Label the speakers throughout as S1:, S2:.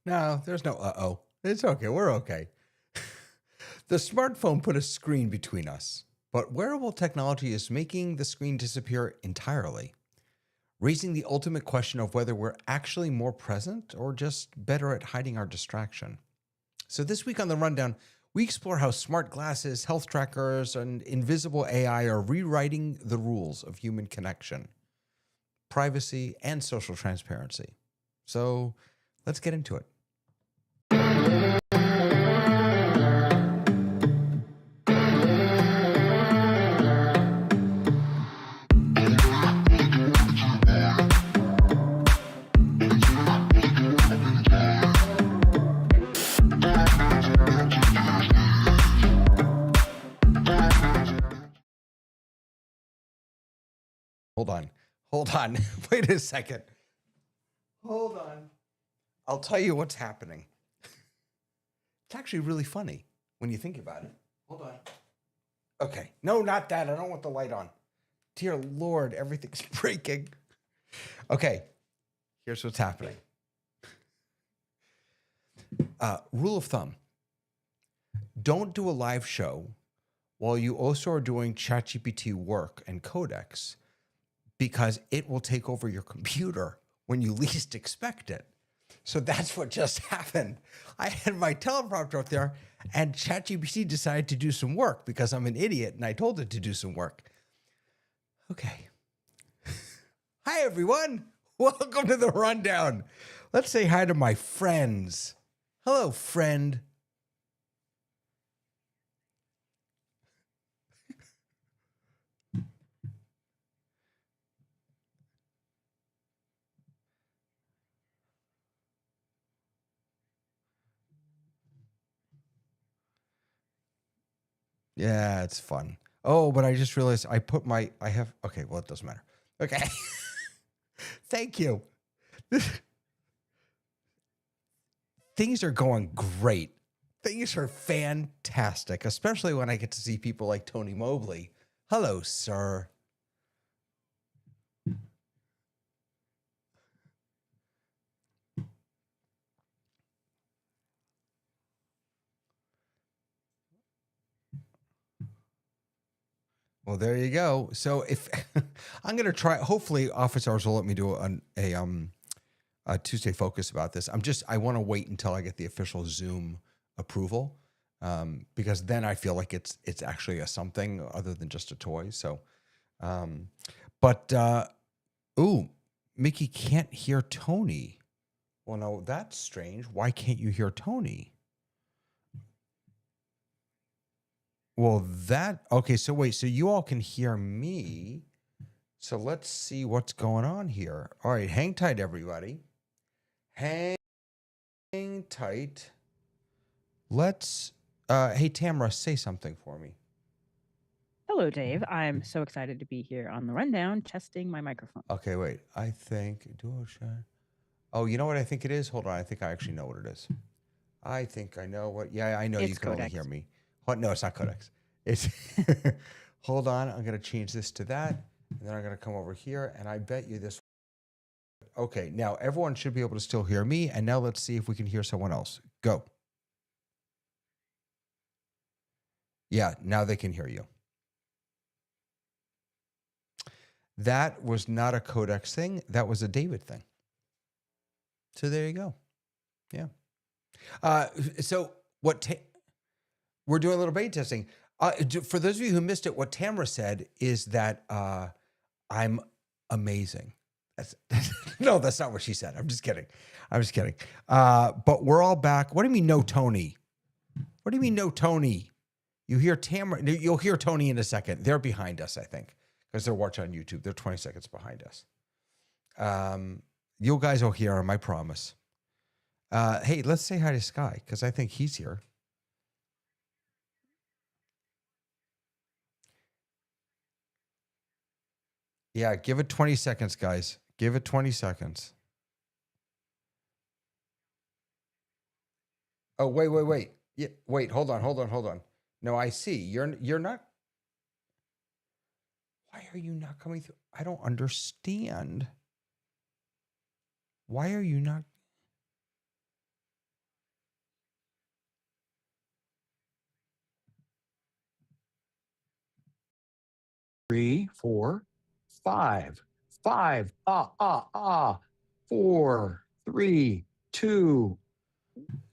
S1: No, there's no uh-oh. It's okay. We're okay. The smartphone put a screen between us, but wearable technology is making the screen disappear entirely, raising the ultimate question of whether we're actually more present or just better at hiding our distraction. So this week on the Rundown, we explore how smart glasses, health trackers, and invisible AI are rewriting the rules of human connection, privacy, and social transparency. So let's get into it. Hold on. Wait a second. Hold on. I'll tell you what's happening. It's actually really funny when you think about it. Hold on. Okay. No, not that. I don't want the light on. Dear Lord, everything's breaking. Okay. Here's what's happening. Rule of thumb. Don't do a live show while you also are doing ChatGPT work and codecs, because it will take over your computer when you least expect it. So that's what just happened. I had my teleprompter up there and ChatGPT decided to do some work because I'm an idiot and I told it to do some work. Okay. Hi, everyone. Welcome to the Rundown. Let's say hi to my friends. Hello, friend. Yeah, it's fun. Oh, but I just realized I have, okay, well, it doesn't matter. Okay. Thank you. Things are going great. Things are fantastic, especially when I get to see people like Tony Mobley. Hello, sir. Well, there you go. So if I'm going to try, hopefully office hours will let me do a Tuesday focus about this. I want to wait until I get the official Zoom approval, because then I feel like it's actually a something other than just a toy. So, ooh, Mickey can't hear Tony. Well, no, that's strange. Why can't you hear Tony? Well, okay, so wait, so you all can hear me. So let's see what's going on here. All right, hang tight, everybody. Hang tight. Let's, hey, Tamara, say something for me.
S2: Hello, Dave. I'm so excited to be here on the Rundown, testing my microphone.
S1: Okay, wait, I think, oh, you know what I think it is? Hold on, I think I actually know what it is. I think I know what, yeah, I know you
S2: It's
S1: can only
S2: codecs.
S1: hear me. What? No, it's not codecs. It's, hold on, I'm going to change this to that, and then I'm going to come over here, and I bet you this. Okay, now everyone should be able to still hear me, and now let's see if we can hear someone else. Go. Yeah, now they can hear you. That was not a codex thing. That was a David thing. So there you go. Yeah. So we're doing a little beta testing. For those of you who missed it, what Tamara said is that I'm amazing. No, that's not what she said. I'm just kidding. But we're all back. What do you mean, no Tony? What do you mean, no Tony? You hear Tamara. You'll hear Tony in a second. They're behind us, I think, because they're watching on YouTube. They're 20 seconds behind us. You guys will hear him, I promise. Hey, let's say hi to Sky, because I think he's here. Yeah, give it 20 seconds, guys. Give it 20 seconds. Oh, wait. Yeah, wait, hold on. No, I see. You're not. Why are you not coming through? I don't understand. Why are you not?
S3: 3, 4, 5, 5, 4, 3, 2.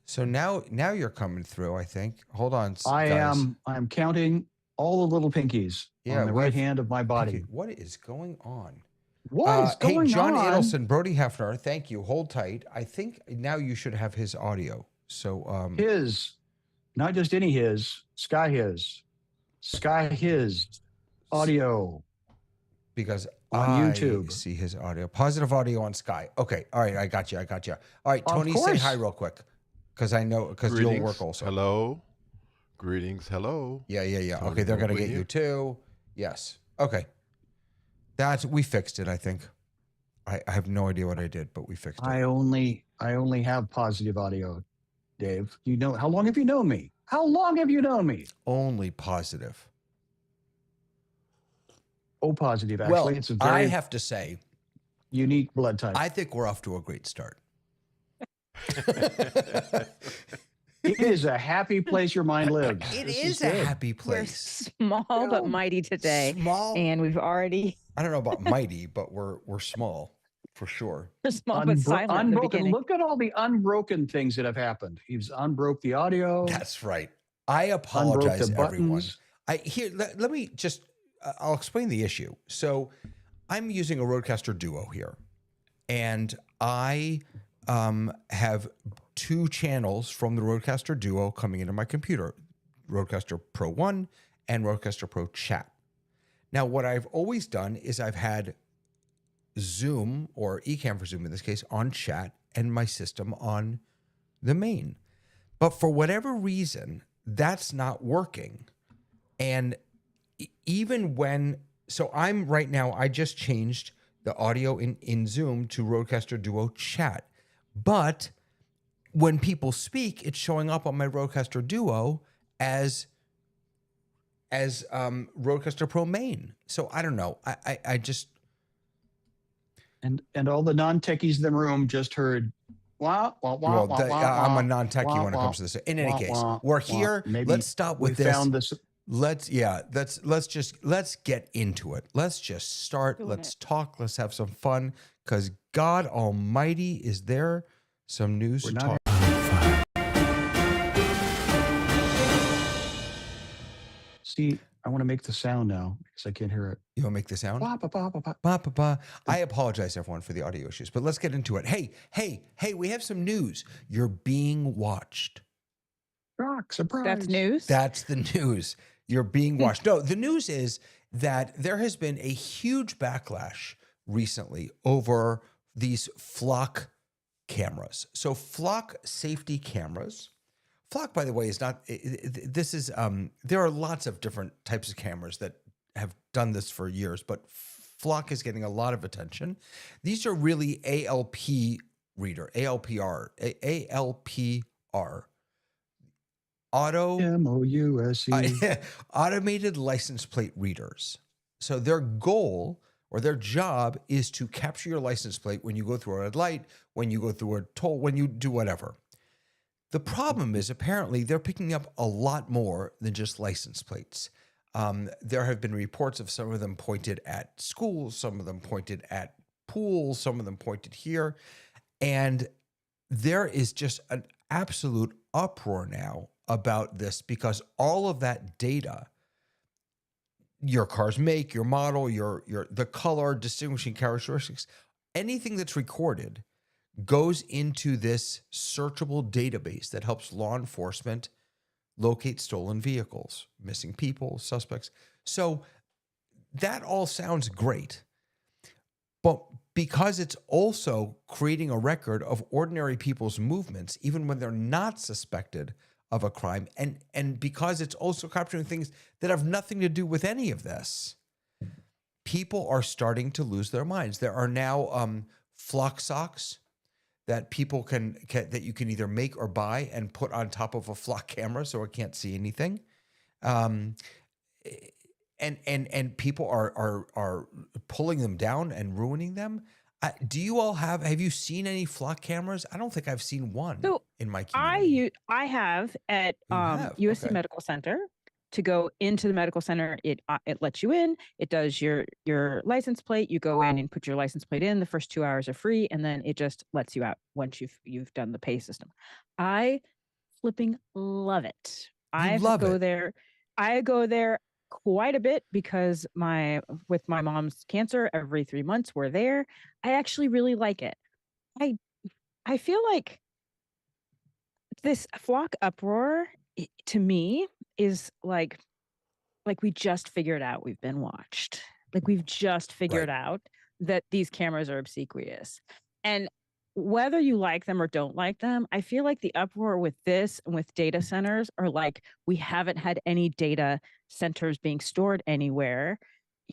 S1: So now you're coming through, I think. Hold on,
S3: I
S1: guys.
S3: am counting all the little pinkies on the right hand of my body.
S1: What is going on?
S3: What is
S1: Hey,
S3: going
S1: John
S3: on?
S1: Adelson, Brody Hefner, thank you. Hold tight. I think now you should have his audio. So
S3: His, not just any Sky his audio
S1: because
S3: on
S1: I
S3: YouTube.
S1: see his audio. Positive audio on Sky. Okay. All right. I got you. All right, Tony,
S3: Of
S1: say
S3: course.
S1: hi real quick. Because I know, because you'll work also.
S4: Hello. Greetings. Hello.
S1: Yeah.
S4: Tony
S1: Okay, they're going to
S4: Mobley
S1: get
S4: here.
S1: you too. Yes. Okay. We fixed it, I think. I have no idea what I did, but we fixed it.
S3: I only have positive audio, Dave. You know, how long have you known me? How long have you known me?
S1: Only positive.
S3: Oh, positive. Actually,
S1: Well,
S3: it's a
S1: I
S3: very
S1: have to say,
S3: unique blood type.
S1: I think we're off to a great start.
S3: It is a happy place your mind lives.
S1: It
S3: This
S1: is a
S3: good.
S1: happy
S2: We're
S1: place.
S2: small but mighty today.
S1: Small.
S2: And we've already
S1: I don't know about mighty, but we're small for sure.
S2: we're small but silent in the
S3: Unbroken.
S2: beginning.
S3: Look at all the unbroken things that have happened. He's unbroke the audio.
S1: That's right. I
S3: unbroke
S1: apologize,
S3: the
S1: everyone.
S3: buttons.
S1: Let me just I'll explain the issue. So I'm using a Rodecaster Duo here, and I have two channels from the Rodecaster Duo coming into my computer, Rodecaster Pro 1 and Rodecaster Pro Chat. Now, what I've always done is I've had Zoom, or Ecamm for Zoom in this case, on chat and my system on the main. But for whatever reason, that's not working. And even when, so I'm right now, I just changed the audio in Zoom to Rodecaster Duo Chat. But when people speak, it's showing up on my Rodecaster Duo as Rodecaster Pro main. So I don't know. I just,
S3: And all the non-techies in the room just heard, wah, wah, wah,
S1: well, I'm a non-techie when it comes to this. In any case, we're here.
S3: Maybe
S1: let's stop with
S3: we
S1: this.
S3: found this.
S1: Let's get into it. Let's just start. Let's talk. Let's have some fun, because God Almighty is there. Some news to talk.
S3: See, I want to make the sound now because I can't hear it.
S1: You want to make the sound?
S3: Ba, ba, ba, ba, ba.
S1: Ba, ba, ba. I apologize, everyone, for the audio issues, but let's get into it. Hey, we have some news. You're being watched.
S3: Rock, surprise.
S2: That's news.
S1: That's the news. You're being watched. No, the news is that there has been a huge backlash recently over these flock cameras. So flock safety cameras. Flock, by the way, is not, this is, there are lots of different types of cameras that have done this for years, but flock is getting a lot of attention. These are really ALPR,
S3: MOUSE.
S1: automated license plate readers. So their goal or their job is to capture your license plate when you go through a red light, when you go through a toll, when you do whatever. The problem is apparently they're picking up a lot more than just license plates. There have been reports of some of them pointed at schools, some of them pointed at pools, some of them pointed here. And there is just an absolute uproar now about this, because all of that data, your car's make, your model, the color, distinguishing characteristics, anything that's recorded goes into this searchable database that helps law enforcement locate stolen vehicles, missing people, suspects. So that all sounds great. But because it's also creating a record of ordinary people's movements, even when they're not suspected of a crime, and because it's also capturing things that have nothing to do with any of this, people are starting to lose their minds. There are now flock socks that people can that you can either make or buy and put on top of a flock camera so it can't see anything. And people are pulling them down and ruining them. Do you all have you seen any flock cameras? I don't think I've seen one
S2: So
S1: in my community.
S2: I have at
S1: You have?
S2: USC
S1: Okay.
S2: Medical Center. to go into the medical center. It lets you in. It does your license plate. You go in and put your license plate in. The first 2 hours are free, and then it just lets you out once you've done the pay system. I flipping love it.
S1: You love
S2: go
S1: it.
S2: there. I go there quite a bit because with my mom's cancer, every 3 months we're there. I actually really like it. I feel like this flock uproar to me is like we just figured out we've been watched. Like we've just figured out that these cameras are obsequious. And whether you like them or don't like them, I feel like the uproar with this and with data centers are like, we haven't had any data centers being stored anywhere.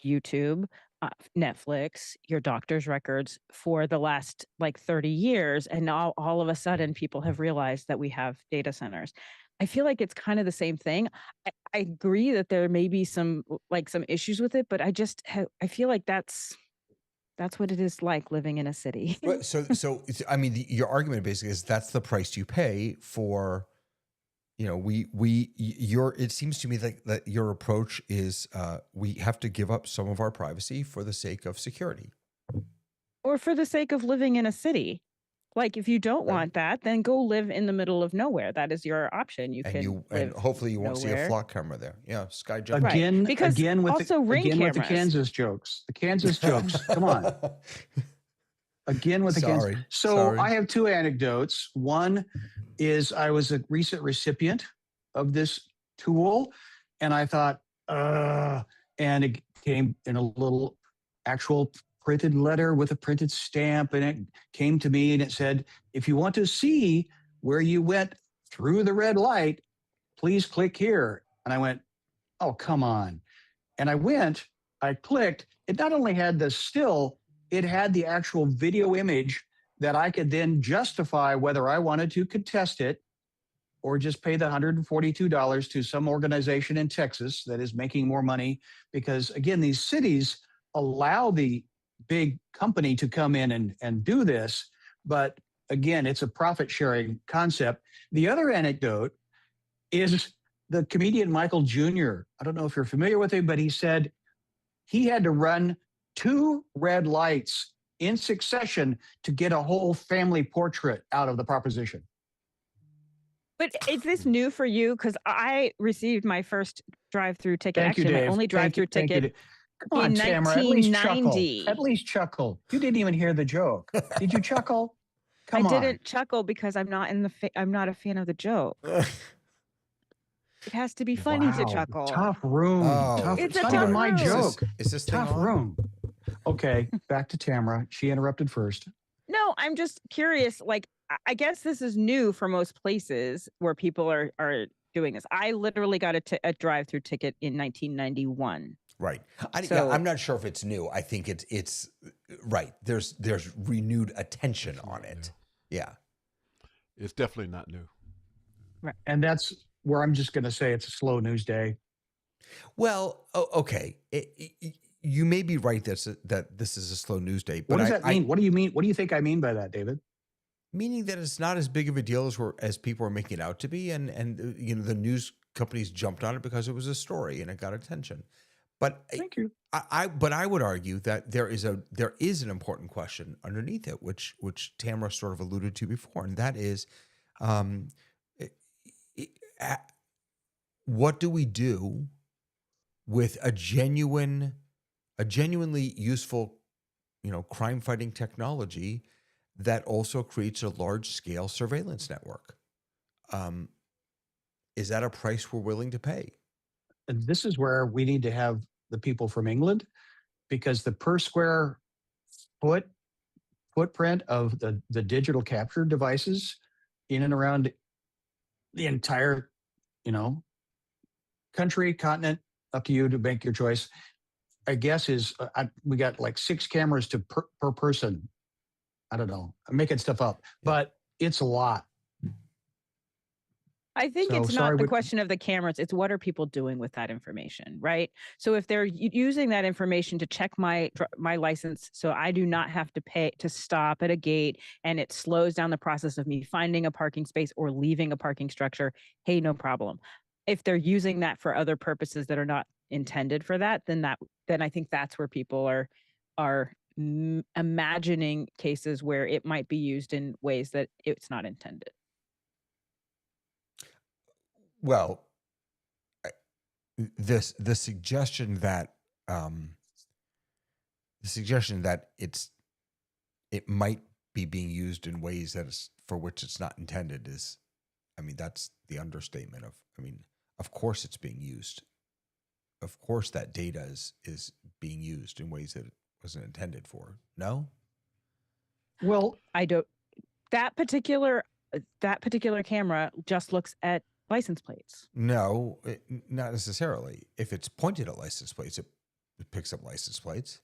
S2: YouTube, Netflix, your doctor's records for the last like 30 years. And now all of a sudden people have realized that we have data centers. I feel like it's kind of the same thing. I agree that there may be some issues with it, but I feel like that's what it is like living in a city.
S1: So I mean, your argument basically is that's the price you pay for, it seems to me that your approach is we have to give up some of our privacy for the sake of security.
S2: Or for the sake of living in a city. Like if you don't want that, then go live in the middle of nowhere. That is your option.
S1: And hopefully you won't see a flock camera there. Yeah, sky jump.
S3: Again,
S2: Because
S3: again with
S2: also ring
S3: again
S2: cameras.
S3: with the Kansas jokes. The Kansas jokes. Come on. Again with the Kansas. So I have two anecdotes. One is I was a recent recipient of this tool, and I thought, and it came in a little actual printed letter with a printed stamp, and it came to me and it said, if you want to see where you went through the red light, please click here. And I went, oh, come on. And I clicked. It not only had the still, it had the actual video image that I could then justify whether I wanted to contest it or just pay the $142 to some organization in Texas that is making more money. Because again, these cities allow the big company to come in and do this. But again, it's a profit sharing concept. The other anecdote is the comedian Michael Jr. I don't know if you're familiar with him, but he said he had to run 2 red lights in succession to get a whole family portrait out of the proposition.
S2: But is this new for you? Because I received my first drive-through ticket.
S3: Thank you,
S2: Actually,
S3: Dave.
S2: my only drive-through ticket
S3: Come on,
S2: in
S3: Tamara, at least chuckle.
S2: 1990.
S3: At least chuckle. You didn't even hear the joke. Did you chuckle? Come on.
S2: I didn't chuckle because I'm not I'm not a fan of the joke. It has to be funny to chuckle.
S3: Tough room. Tough.
S2: It's
S3: It's
S2: a
S3: not even
S2: tough
S3: my
S2: room.
S3: joke.
S1: Is this
S3: Tough
S1: thing on?
S3: room. Okay, back to Tamara. She interrupted first.
S2: No, I'm just curious. Like, I guess this is new for most places where people are doing this. I literally got a drive-through ticket in 1991.
S1: Right.
S2: So-
S1: I'm not sure if it's new. I think it's right. There's renewed attention on it. Yeah.
S4: It's definitely not new.
S3: And that's where I'm just going to say it's a slow news day.
S1: Well, okay. You may be right that this is a slow news day. But
S3: What does that mean? What do you mean? What do you think I mean by that, David?
S1: Meaning that it's not as big of a deal as people are making it out to be, and the news companies jumped on it because it was a story and it got attention. But
S3: Thank you.
S1: But I would argue that there is an important question underneath it, which Tamara sort of alluded to before, and that is, what do we do with a genuinely useful, crime fighting technology that also creates a large scale surveillance network? Is that a price we're willing to pay?
S3: And this is where we need to have the people from England, because the per square footprint of the digital capture devices in and around the entire, country, continent, up to you to make your choice, I guess is we got like 6 cameras per person. I don't know. I'm making stuff up, but it's a lot.
S2: I think
S3: So,
S2: it's
S3: sorry,
S2: not the
S3: what-
S2: question of the cameras. It's what are people doing with that information, right? So if they're using that information to check my license, so I do not have to pay to stop at a gate, and it slows down the process of me finding a parking space or leaving a parking structure, hey, no problem. if they're using that for other purposes that are not intended for that, then I think that's where people are imagining cases where it might be used in ways that it's not intended.
S1: Well, the suggestion that it might be being used in ways that is for which it's not intended is, I mean, that's the understatement of, I mean, of course it's being used. Of course that data is being used in ways that it wasn't intended for. No?
S3: Well,
S2: I don't, that particular camera just looks at license plates.
S1: No, not necessarily. If it's pointed at license plates, it picks up license plates.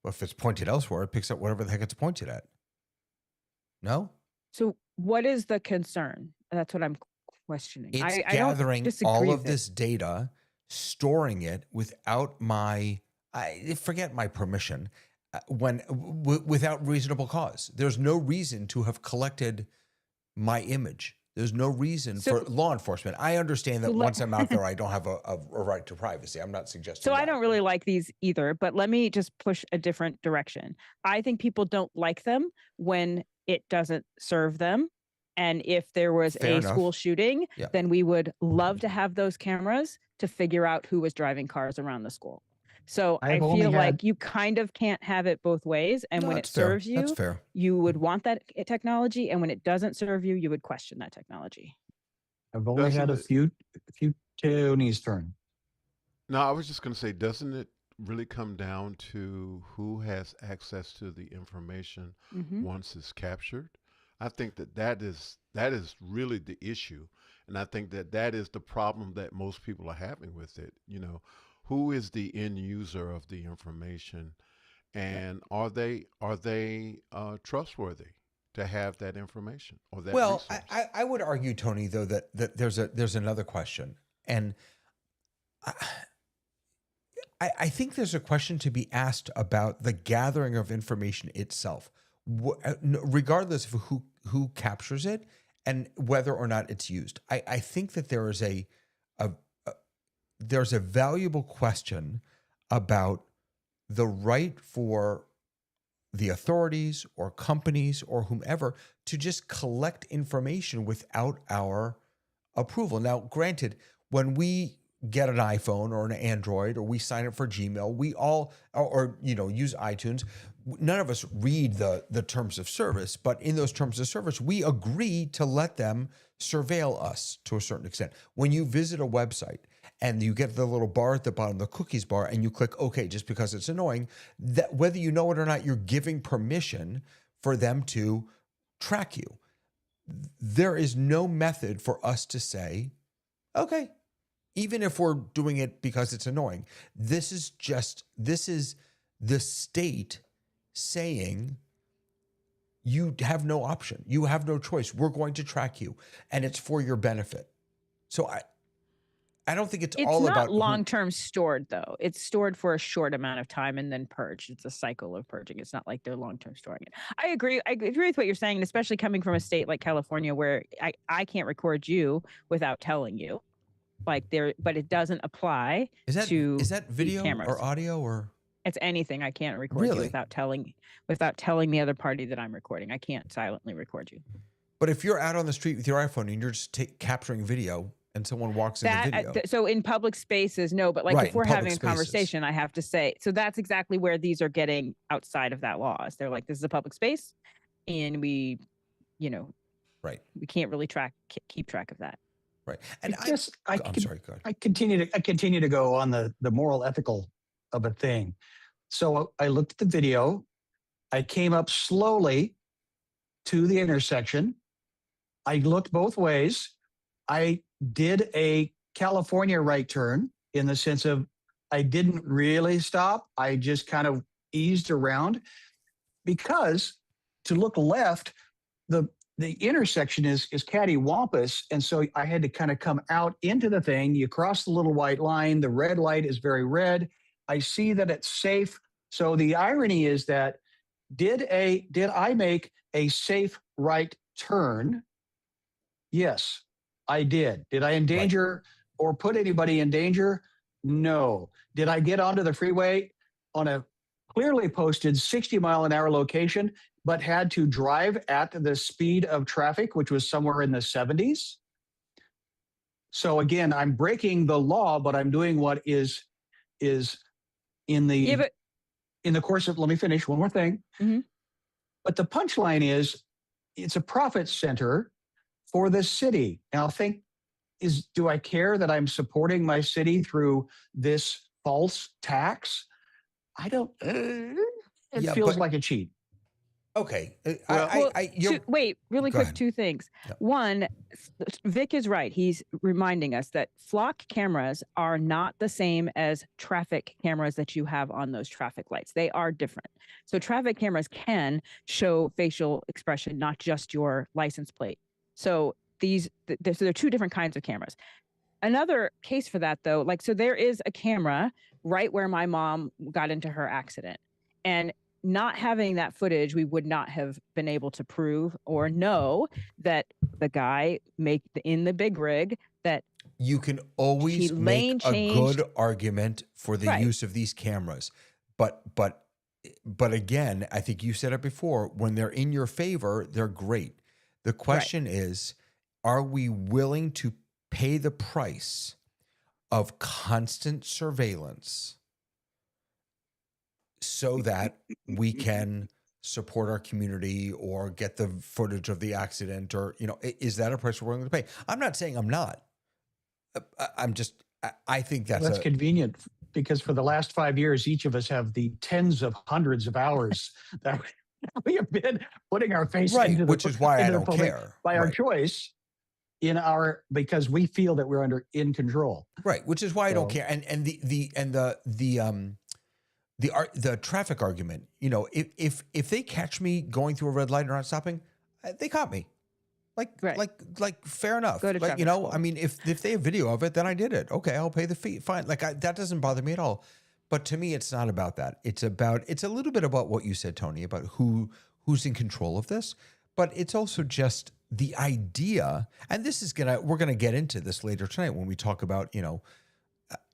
S1: But if it's pointed elsewhere, it picks up whatever the heck it's pointed at. No?
S2: So what is the concern? That's what I'm questioning.
S1: It's
S2: I don't
S1: gathering
S2: disagree
S1: all
S2: with
S1: of
S2: it.
S1: this data, storing it without forget my permission, without reasonable cause. There's no reason to have collected my image. There's no reason for law enforcement. I understand that once I'm out there, I don't have a right to privacy. I'm not suggesting
S2: So
S1: that.
S2: I don't really like these either, but let me just push a different direction. I think people don't like them when it doesn't serve them. And if there was
S1: Fair enough.
S2: school shooting, then we would love to have those cameras to figure out who was driving cars around the school. So I feel like you kind of can't have it both ways. And when it serves you,
S1: that's fair.
S2: You would want that technology. And when it doesn't serve you, you would question that technology.
S3: I've only had a few Tony's turn.
S4: No, I was just going to say, doesn't it really come down to who has access to the information once it's captured? I think that is really the issue. And I think that is the problem that most people are having with it. You know, who is the end user of the information, and are they trustworthy to have that information or that resource?
S1: I would argue, Tony, though, that there's another question. And I think there's a question to be asked about the gathering of information itself, regardless of who captures it and whether or not it's used. I think that there is there's a valuable question about the right for the authorities or companies or whomever to just collect information without our approval. Now, granted, when we get an iPhone or an Android, or we sign up for Gmail, we all, or use iTunes, none of us read the terms of service, but in those terms of service, we agree to let them surveil us to a certain extent. When you visit a website and you get the little bar at the bottom, the cookies bar, and you click OK, just because it's annoying, that whether you know it or not, you're giving permission for them to track you. There is no method for us to say, okay, even if we're doing it because it's annoying. This is the state saying you have no option. You have no choice. We're going to track you, and it's for your benefit. So I don't think it's all about...
S2: It's not long-term stored, though. It's stored for a short amount of time and then purged. It's a cycle of purging. It's not like they're long-term storing it. I agree with what you're saying, and especially coming from a state like California, where I can't record you without telling you. But it doesn't apply to... Is that video
S1: or audio or...
S2: It's anything. I can't record you without telling the other party that I'm recording. I can't silently record you.
S1: But if you're out on the street with your iPhone and you're just capturing video and someone walks in the video.
S2: So in public spaces, no, but if we're having a conversation, I have to say, so that's exactly where these are getting outside of that law. They're like, this is a public space we can't really keep track of that.
S1: Right. And
S3: I'm sorry, go ahead. I continue to go on the moral ethical of a thing. So I looked at the video. I came up slowly to the intersection. I looked both ways. I did a California right turn in the sense of I didn't really stop. I just kind of eased around, because to look left, the intersection is cattywampus. And so I had to kind of come out into the thing. You cross the little white line. The red light is very red. I see that it's safe. So the irony is that did I make a safe right turn? Yes, I did. Did I endanger or put anybody in danger? No. Did I get onto the freeway on a clearly posted 60-mile-an-hour location, but had to drive at the speed of traffic, which was somewhere in the 70s? So again, I'm breaking the law, but I'm doing what is in the in the course of, let me finish one more thing.
S2: Mm-hmm.
S3: But the punchline is it's a profit center for the city. And I'll think, do I care that I'm supporting my city through this false tax? I don't, it feels like a cheat.
S1: Okay.
S2: Wait, really quick,
S1: ahead.
S2: two things.
S1: Yep.
S2: One, Vic is right. He's reminding us that flock cameras are not the same as traffic cameras that you have on those traffic lights. They are different. So traffic cameras can show facial expression, not just your license plate. So there are two different kinds of cameras. Another case for that, though, so there is a camera right where my mom got into her accident. And not having that footage, we would not have been able to prove or know that the guy in the big rig that
S1: you can always make a good argument for the use of these cameras. But again, I think you said it before, when they're in your favor, they're great. The question is, are we willing to pay the price of constant surveillance so that we can support our community or get the footage of the accident, or, is that a price we're willing to pay? I'm not saying I'm not. I think that's
S3: convenient, because for the last 5 years, each of us have the tens of hundreds of hours that we have been putting our face into,
S1: which is why I don't care
S3: by our choice because we feel that we're in control.
S1: Right. Which is why I don't care. And the traffic argument, if they catch me going through a red light or not stopping, they caught me. Like fair enough. I mean, if they have video of it, then I did it. Okay, I'll pay the fee. Fine. That doesn't bother me at all. But to me, it's not about that. It's a little bit about what you said, Tony, about who's in control of this. But it's also just the idea, and we're gonna get into this later tonight when we talk about,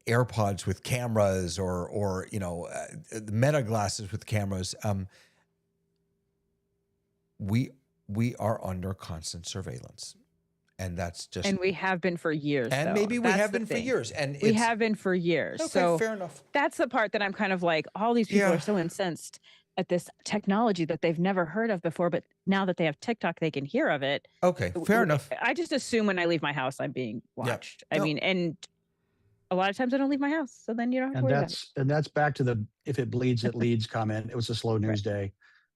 S1: AirPods with cameras or Meta glasses with cameras. We are under constant surveillance, and that's just,
S2: and we have been for years.
S1: And maybe we have been for years, and
S2: we have been for years.
S1: Okay,
S2: so
S1: fair enough.
S2: That's the part that I'm kind of like, all these people are so incensed at this technology that they've never heard of before, but now that they have TikTok, they can hear of it.
S1: Okay, fair enough.
S2: I just assume when I leave my house, I'm being watched. I mean, and a lot of times I don't leave my house, so then you don't have to worry about it.
S3: And that's back to the "if it bleeds, it leads" comment. It was a slow news day,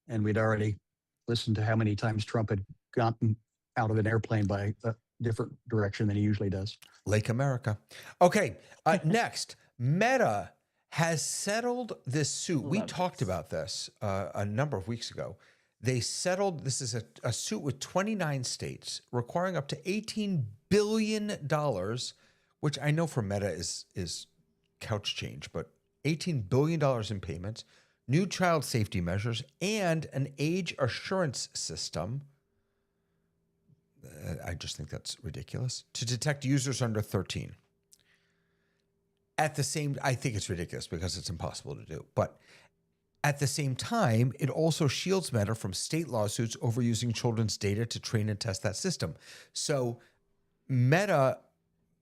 S3: and we'd already listened to how many times Trump had gotten out of an airplane by a different direction than he usually does.
S1: Lake America. Okay, next, Meta has settled this suit. We talked about this a number of weeks ago. They settled, this is a suit with 29 states requiring up to $18 billion, which I know for Meta is couch change, but $18 billion in payments, new child safety measures, and an age assurance system. I just think that's ridiculous, to detect users under 13. I think it's ridiculous because it's impossible to do. But at the same time, it also shields Meta from state lawsuits over using children's data to train and test that system. So Meta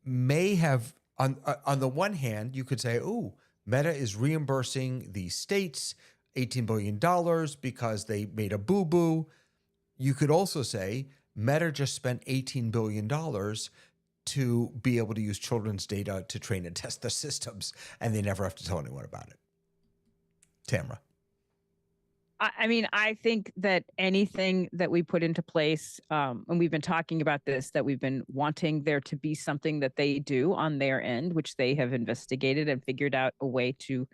S1: may have, on the one hand, you could say, oh, Meta is reimbursing the states $18 billion because they made a boo-boo. You could also say Meta just spent $18 billion to be able to use children's data to train and test their systems, and they never have to tell anyone about it. Tamara.
S2: I mean, I think that anything that we put into place, and we've been talking about this, that we've been wanting there to be something that they do on their end, which they have investigated and figured out a way to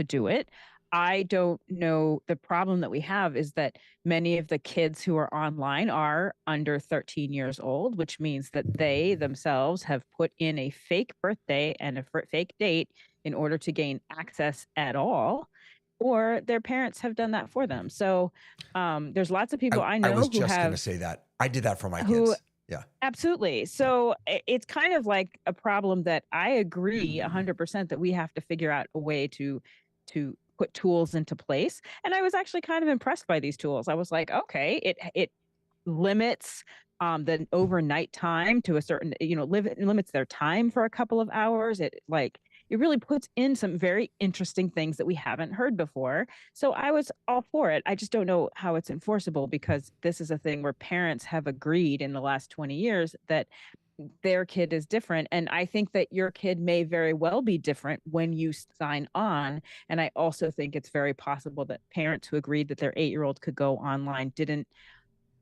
S2: do it. I don't know. The problem that we have is that many of the kids who are online are under 13 years old, which means that they themselves have put in a fake birthday and a fake date in order to gain access at all, or their parents have done that for them. So there's lots of people I know who have.
S1: I was just going to say that. I did that for my kids. Yeah.
S2: Absolutely. So it's kind of like a problem that I agree 100% that we have to figure out a way to put tools into place. And I was actually kind of impressed by these tools. I was like, okay, it limits the overnight time to a certain, it limits their time for a couple of hours. It really puts in some very interesting things that we haven't heard before. So I was all for it. I just don't know how it's enforceable, because this is a thing where parents have agreed in the last 20 years that their kid is different. And I think that your kid may very well be different when you sign on. And I also think it's very possible that parents who agreed that their 8-year-old could go online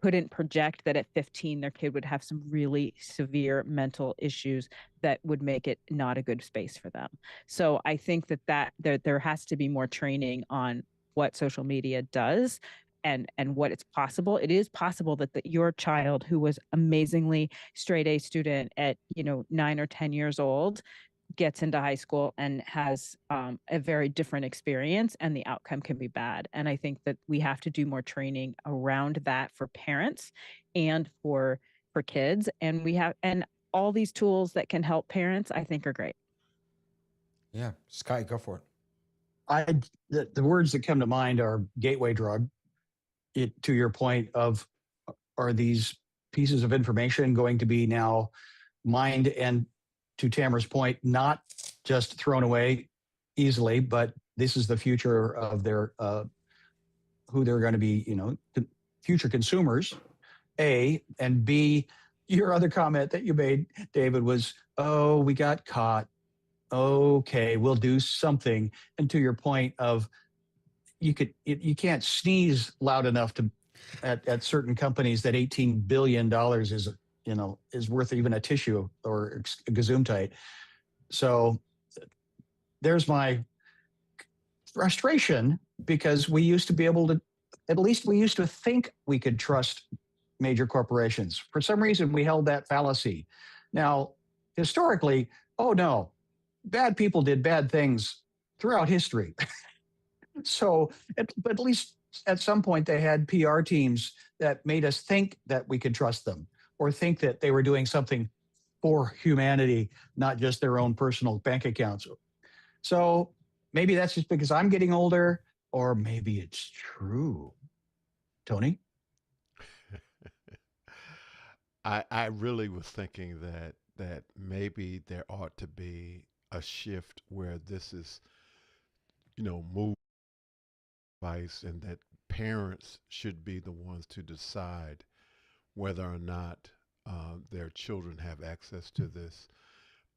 S2: couldn't project that at 15 their kid would have some really severe mental issues that would make it not a good space for them. So I think that there has to be more training on what social media does and what it's possible. It is possible that your child, who was amazingly straight A student at 9 or 10 years old, gets into high school and has a very different experience, and the outcome can be bad. And I think that we have to do more training around that for parents and for kids. And all these tools that can help parents, I think, are great.
S1: Yeah. Scott, go for it.
S3: The words that come to mind are gateway drug. To your point of, are these pieces of information going to be now mined and, to Tamara's point, not just thrown away easily, but this is the future of their who they're going to be, future consumers, A, and B, your other comment that you made, David, was, oh, we got caught. Okay, we'll do something. And to your point of, you can't sneeze loud enough to at certain companies that $18 billion is worth even a tissue or a Gesundheit. So there's my frustration, because we used to be able to, at least we used to think we could trust major corporations. For some reason, we held that fallacy. Now, historically, oh no, bad people did bad things throughout history. So, but at least at some point, they had PR teams that made us think that we could trust them, or think that they were doing something for humanity, not just their own personal bank accounts. So maybe that's just because I'm getting older, or maybe it's true. Tony?
S4: I really was thinking that maybe there ought to be a shift where this is, moved device, and that parents should be the ones to decide whether or not their children have access to this.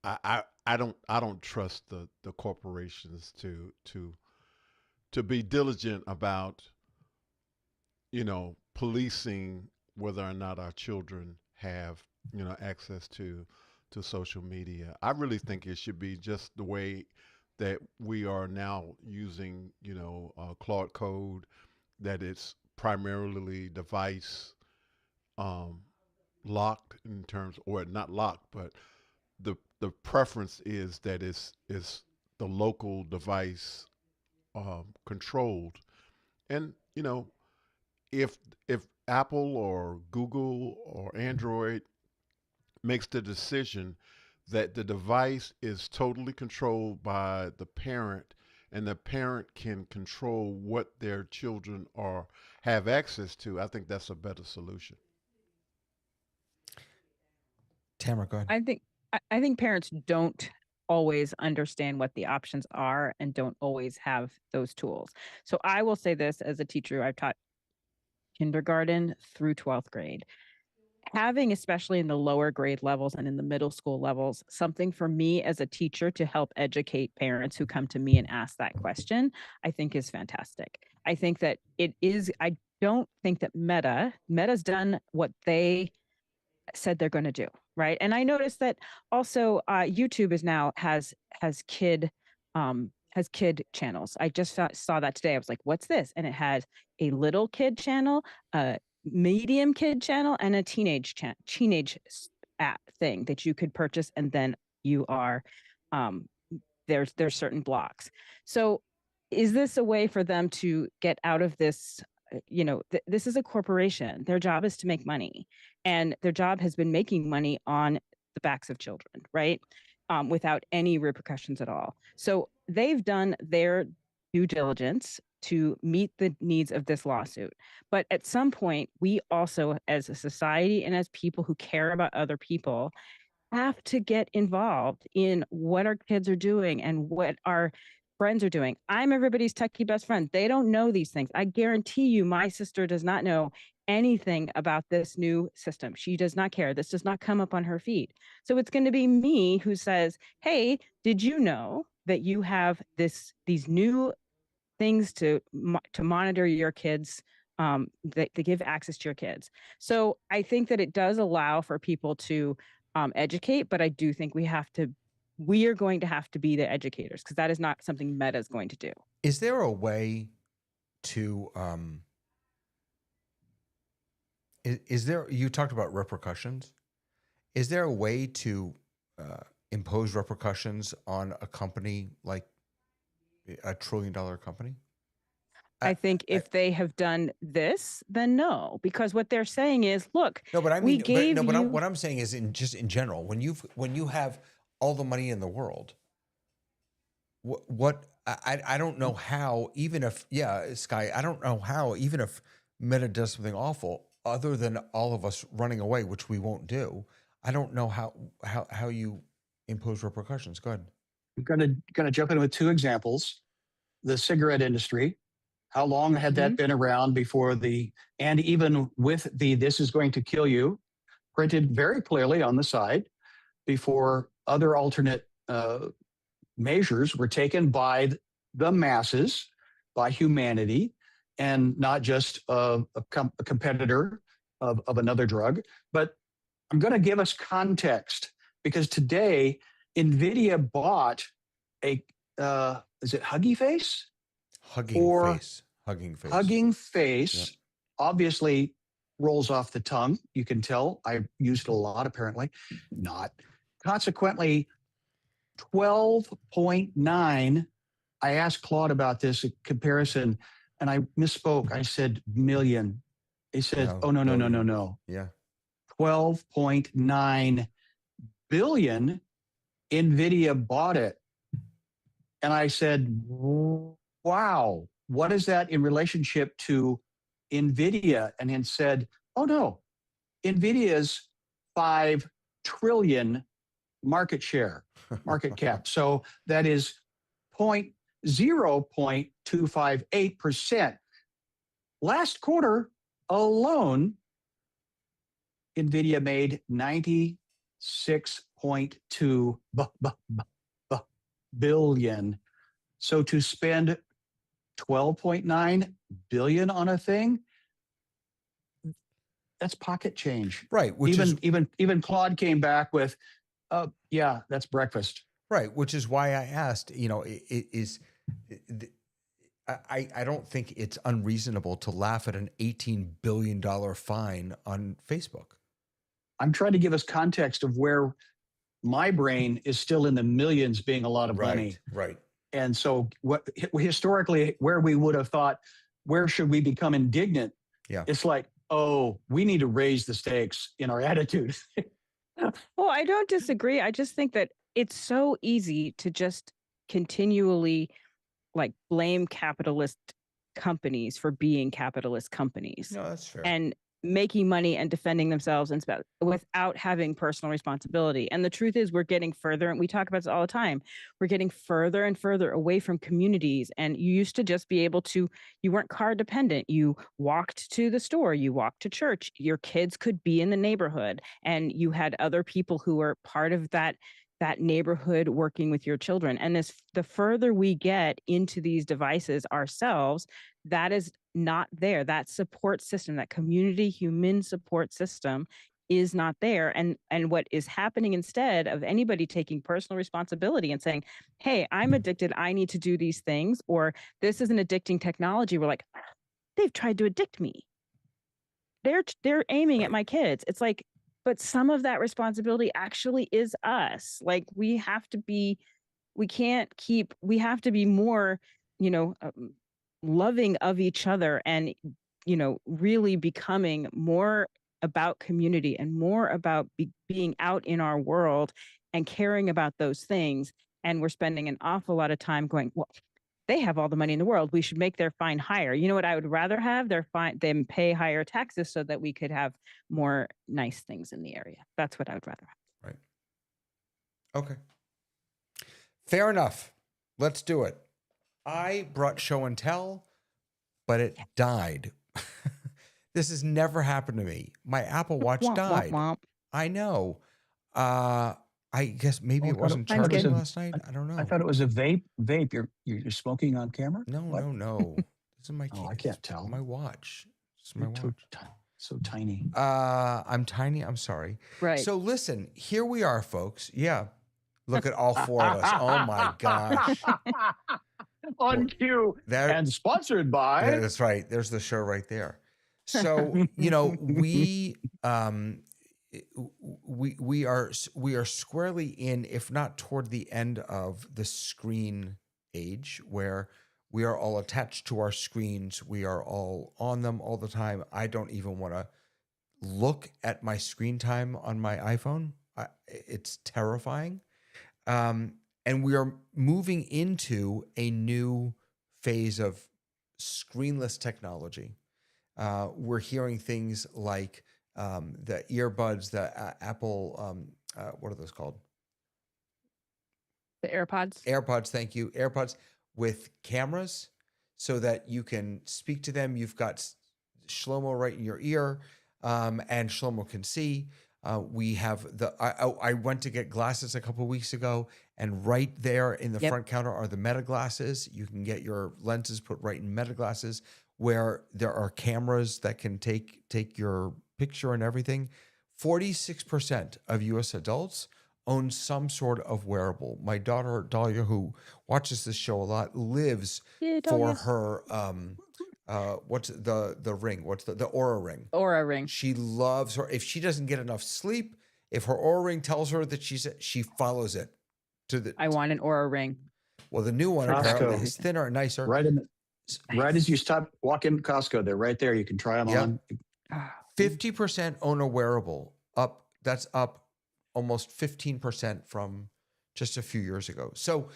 S4: I don't trust the corporations to be diligent about policing whether or not our children have access to social media. I really think it should be just the way that we are now using Claude Code, that it's primarily device locked, in terms, or not locked, but the preference is that it's the local device controlled. And if Apple or Google or Android makes the decision that the device is totally controlled by the parent, and the parent can control what their children are have access to, I think that's a better solution.
S1: Tamara, go ahead.
S2: I think parents don't always understand what the options are and don't always have those tools. So I will say this as a teacher, I've taught kindergarten through 12th grade. Having, especially in the lower grade levels and in the middle school levels, something for me as a teacher to help educate parents who come to me and ask that question, I think is fantastic. I think that I don't think that Meta's done what they said they're going to do, right? And I noticed that also YouTube has kid channels. I just saw that today. I was like, what's this? And it has a little kid channel, a medium kid channel, and a teenage app thing that you could purchase, and then you are there's certain blocks. So is this a way for them to get out of this this is a corporation. Their job is to make money, and their job has been making money on the backs of children, right? Without any repercussions at all. So they've done their due diligence to meet the needs of this lawsuit. But at some point, we also, as a society and as people who care about other people, have to get involved in what our kids are doing and what our friends are doing. I'm everybody's techie best friend. They don't know these things. I guarantee you, my sister does not know anything about this new system. She does not care. This does not come up on her feed. So it's going to be me who says, hey, did you know that you have these new things to monitor your kids, that give access to your kids? So I think that it does allow for people to educate, but I do think we are going to have to be the educators, because that is not something Meta is going to do.
S1: Is there a way to is there, you talked about repercussions, is there a way to impose repercussions on a company like a $1 trillion company?
S2: I think if they have done this, then no, because what they're saying is, look,
S1: no, but I mean,
S2: but
S1: what I'm saying is, in general, when you have all the money in the world, I don't know how, even if, Sky, I don't know how, even if Meta does something awful, other than all of us running away, which we won't do, I don't know how you impose repercussions. Go ahead.
S3: I'm gonna jump in with two examples. The cigarette industry. How long had that been around before and even with this is going to kill you, printed very clearly on the side, before other alternate measures were taken by the masses, by humanity, and not just a competitor of another drug. But I'm going to give us context, because today NVIDIA bought a, is it Huggy Face?
S1: Hugging face.
S3: Yep. Obviously rolls off the tongue. You can tell. I used it a lot, apparently. Not. Consequently, 12.9. I asked Claude about this comparison, and I misspoke. I said million. He said, no.
S1: Yeah.
S3: 12.9 billion. NVIDIA bought it. And I said, wow, what is that in relationship to NVIDIA? And then said, oh no, NVIDIA's 5 trillion market cap. So that is 0.258%. Last quarter alone, NVIDIA made 96.2 billion. So to spend 12.9 billion on a thing, that's pocket change.
S1: Right.
S3: Even Claude came back with, yeah, that's breakfast.
S1: Right. Which is why I asked, I don't think it's unreasonable to laugh at an $18 billion fine on Facebook.
S3: I'm trying to give us context of where my brain is still in the millions being a lot of money.
S1: Right.
S3: And so historically, where we would have thought, where should we become indignant?
S1: Yeah.
S3: It's like, oh, we need to raise the stakes in our attitude.
S2: Well, I don't disagree. I just think that it's so easy to just continually blame capitalist companies for being capitalist companies.
S1: No, that's fair.
S2: And making money and defending themselves and without having personal responsibility. And the truth is, we're getting further, and we talk about this all the time, we're getting further and further away from communities. And you used to just be able to, you weren't car dependent. You walked to the store, you walked to church, your kids could be in the neighborhood, and you had other people who were part of that neighborhood working with your children. And the further we get into these devices ourselves, that is not there. That support system, that community human support system, is not there. And what is happening, instead of anybody taking personal responsibility and saying, hey, I'm addicted, I need to do these things, or this is an addicting technology, we're like, they've tried to addict me. They're aiming at my kids. It's like, but some of that responsibility actually is us. We have to be more, loving of each other, and really becoming more about community and more about being out in our world and caring about those things. And we're spending an awful lot of time going, well, they have all the money in the world. We should make their fine higher. You know what I would rather have? Them pay higher taxes so that we could have more nice things in the area. That's what I would rather have.
S1: Right. Okay. Fair enough. Let's do it. I brought show and tell, but it died. This has never happened to me. My Apple Watch died. I know. I guess maybe it wasn't charging last night. I don't know.
S3: I thought it was a vape. You're smoking on camera?
S1: No. This is my.
S3: I can't tell.
S1: My watch. It's my watch.
S3: So tiny.
S1: I'm tiny. I'm sorry.
S2: Right.
S1: So listen, here we are, folks. Yeah. Look at all four of us. Oh my gosh.
S3: On cue. And sponsored by.
S1: Yeah, that's right. There's the show right there. So, we are squarely in, if not toward the end of the screen age, where we are all attached to our screens. We are all on them all the time. I don't even want to look at my screen time on my iPhone. It's terrifying. And we are moving into a new phase of screenless technology. We're hearing things like the earbuds, the Apple, what are those called?
S2: The AirPods.
S1: AirPods, thank you. AirPods with cameras so that you can speak to them. You've got Shlomo right in your ear, and Shlomo can see. We have I went to get glasses a couple of weeks ago, and right there in the front counter are the Meta glasses. You can get your lenses put right in Meta glasses, where there are cameras that can take your picture and everything. 46% of U.S. adults own some sort of wearable. My daughter Dahlia, who watches this show a lot, lives for her what's the ring? What's the Aura ring?
S2: Aura ring.
S1: She loves her. If she doesn't get enough sleep, if her Aura ring tells her that she follows it to the.
S2: I want an Aura ring.
S1: Well, the new one apparently is thinner and nicer.
S3: Right as you walk in Costco, they're right there. You can try them on.
S1: 50% own a wearable. That's up almost 15% from just a few years ago. So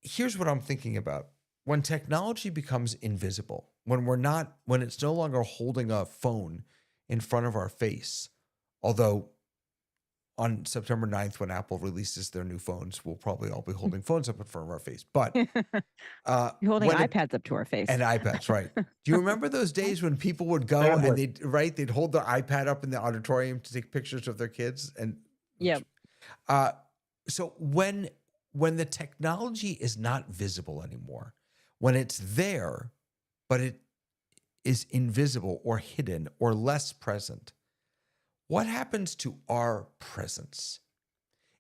S1: here's what I'm thinking about. When technology becomes invisible, when it's no longer holding a phone in front of our face, although on September 9th, when Apple releases their new phones, we'll probably all be holding phones up in front of our face. But
S2: you're holding iPads up to our face.
S1: And iPads, right. Do you remember those days when people would go and they'd hold their iPad up in the auditorium to take pictures of their kids? And so when the technology is not visible anymore, when it's there, but it is invisible or hidden or less present, what happens to our presence?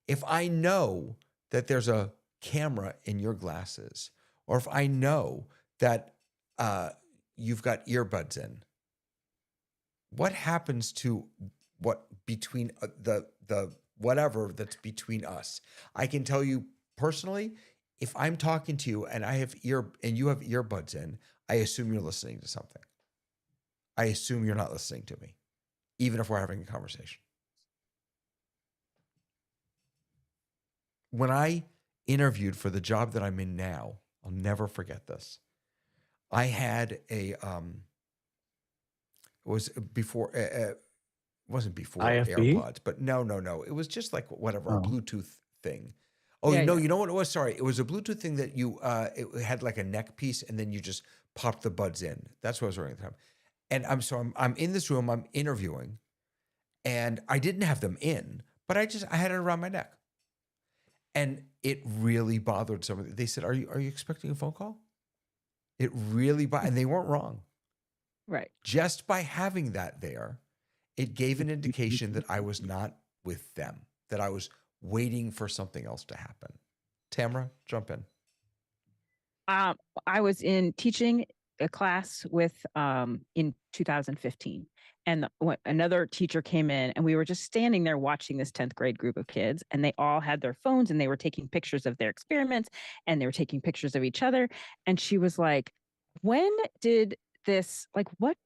S1: If I know that there's a camera in your glasses, or if I know that you've got earbuds in, what happens to what between the whatever that's between us? I can tell you personally, if I'm talking to you and you have earbuds in, I assume you're listening to something. I assume you're not listening to me, even if we're having a conversation. When I interviewed for the job that I'm in now, I'll never forget this. I had it was before, it wasn't before
S3: IFB?
S1: AirPods, but no. It was just like whatever, a Bluetooth thing. Oh, you know what it was? Sorry. It was a Bluetooth thing that it had like a neck piece and then you just popped the buds in. That's what I was wearing at the time. And I'm in this room, I'm interviewing, and I didn't have them in, but I had it around my neck. And it really bothered somebody. They said, are you expecting a phone call? It really and they weren't wrong.
S2: Right.
S1: Just by having that there, it gave an indication that I was not with them, that I was waiting for something else to happen. Tamara, jump in.
S2: I was teaching a class in 2015, and another teacher came in, and we were just standing there watching this 10th grade group of kids, and they all had their phones, and they were taking pictures of their experiments, and they were taking pictures of each other. And she was like, when did this, like, what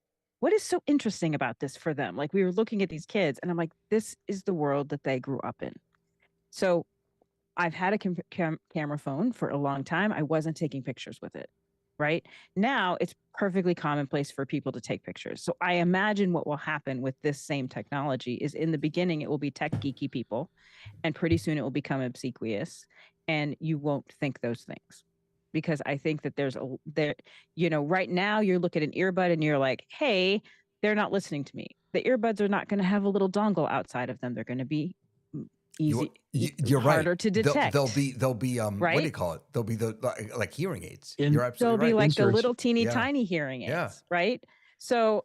S2: is so interesting about this for them? Like, we were looking at these kids and I'm like, this is the world that they grew up in. So I've had a camera phone for a long time. I wasn't taking pictures with it. Right now, it's perfectly commonplace for people to take pictures. So I imagine what will happen with this same technology is, in the beginning, it will be tech geeky people, and pretty soon it will become obsequious, and you won't think those things. Because I think that right now you look at an earbud and you're like, hey, they're not listening to me. The earbuds are not going to have a little dongle outside of them. They're going to be easy.
S1: You're
S2: harder
S1: right.
S2: to detect.
S1: They'll be
S2: right?
S1: What do you call it? They'll be like hearing aids. You're
S2: They'll
S1: absolutely
S2: be
S1: right.
S2: like
S3: Inserts.
S2: the little teeny tiny hearing aids,
S1: Yeah.
S2: right? So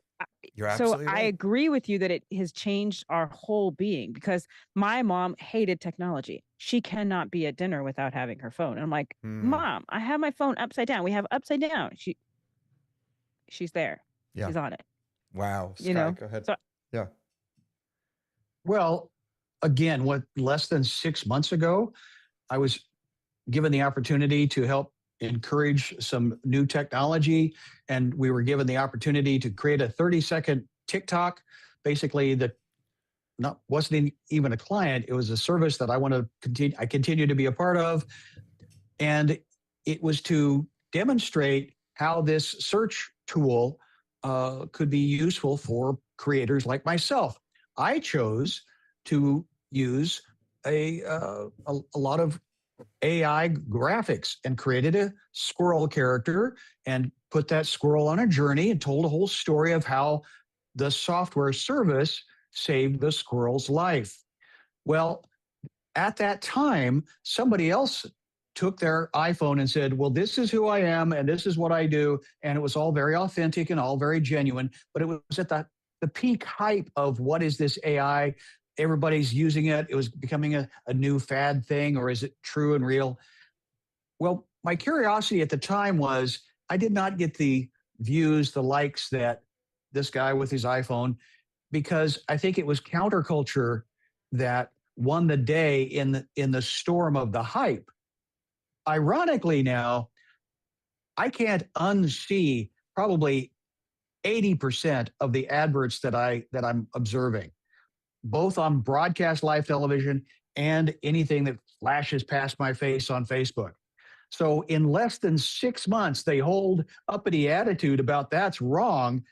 S1: You're absolutely
S2: I
S1: right.
S2: agree with you that it has changed our whole being, because my mom hated technology. She cannot be at dinner without having her phone. And I'm like, Mom, I have my phone upside down. We have upside down. She's there.
S1: Yeah.
S2: She's on it.
S1: Wow. Sky, go ahead.
S2: So,
S1: yeah.
S3: Well, again, less than 6 months ago, I was given the opportunity to help encourage some new technology, and we were given the opportunity to create a 30-second TikTok. Basically, wasn't even a client; it was a service that I continue to be a part of, and it was to demonstrate how this search tool could be useful for creators like myself. I chose to use a lot of AI graphics and created a squirrel character and put that squirrel on a journey and told a whole story of how the software service saved the squirrel's life. Well, at that time, somebody else took their iPhone and said, well, this is who I am and this is what I do. And it was all very authentic and all very genuine, but it was at the peak hype of what is this AI? Everybody's using it. It was becoming a new fad thing, or is it true and real? Well, my curiosity at the time was, I did not get the views, the likes that this guy with his iPhone, because I think it was counterculture that won the day in the storm of the hype. Ironically, now I can't unsee probably 80% of the adverts that I'm observing, both on broadcast live television and anything that flashes past my face on Facebook. So in less than 6 months, they hold uppity attitude about that's wrong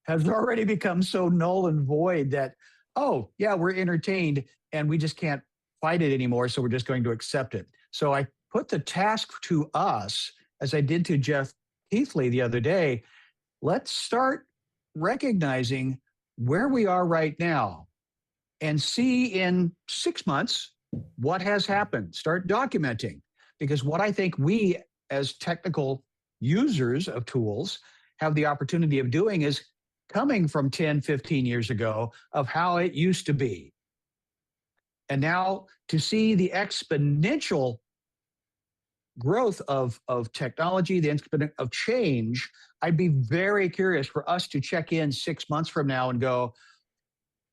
S3: has already become so null and void that, oh, yeah, we're entertained and we just can't fight it anymore. So we're just going to accept it. So I put the task to us, as I did to Jeff Keithley the other day. Let's start recognizing where we are right now and see in 6 months what has happened. Start documenting, because what I think we as technical users of tools have the opportunity of doing is coming from 10, 15 years ago of how it used to be. And now to see the exponential growth of technology, the exponent of change, I'd be very curious for us to check in 6 months from now and go,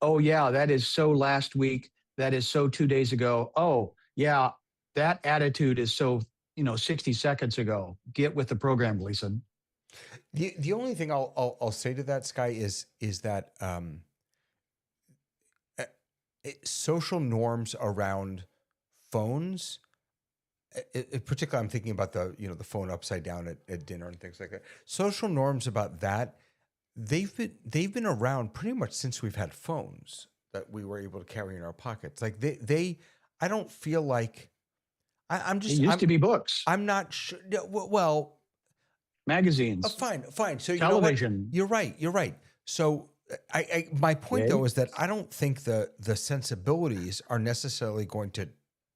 S3: oh yeah, that is so last week. That is so 2 days ago. Oh yeah, that attitude is so 60 seconds ago. Get with the program, Lisa.
S1: The only thing I'll say to that, Sky, is that social norms around phones, particularly I'm thinking about the phone upside down at dinner and things like that. Social norms about that, they've been around pretty much since we've had phones that we were able to carry in our pockets. Like I don't feel like I'm just.
S3: It used to be books.
S1: I'm not sure. Well,
S3: magazines.
S1: Fine. So
S3: television.
S1: You're right. So my point though is that I don't think the sensibilities are necessarily going to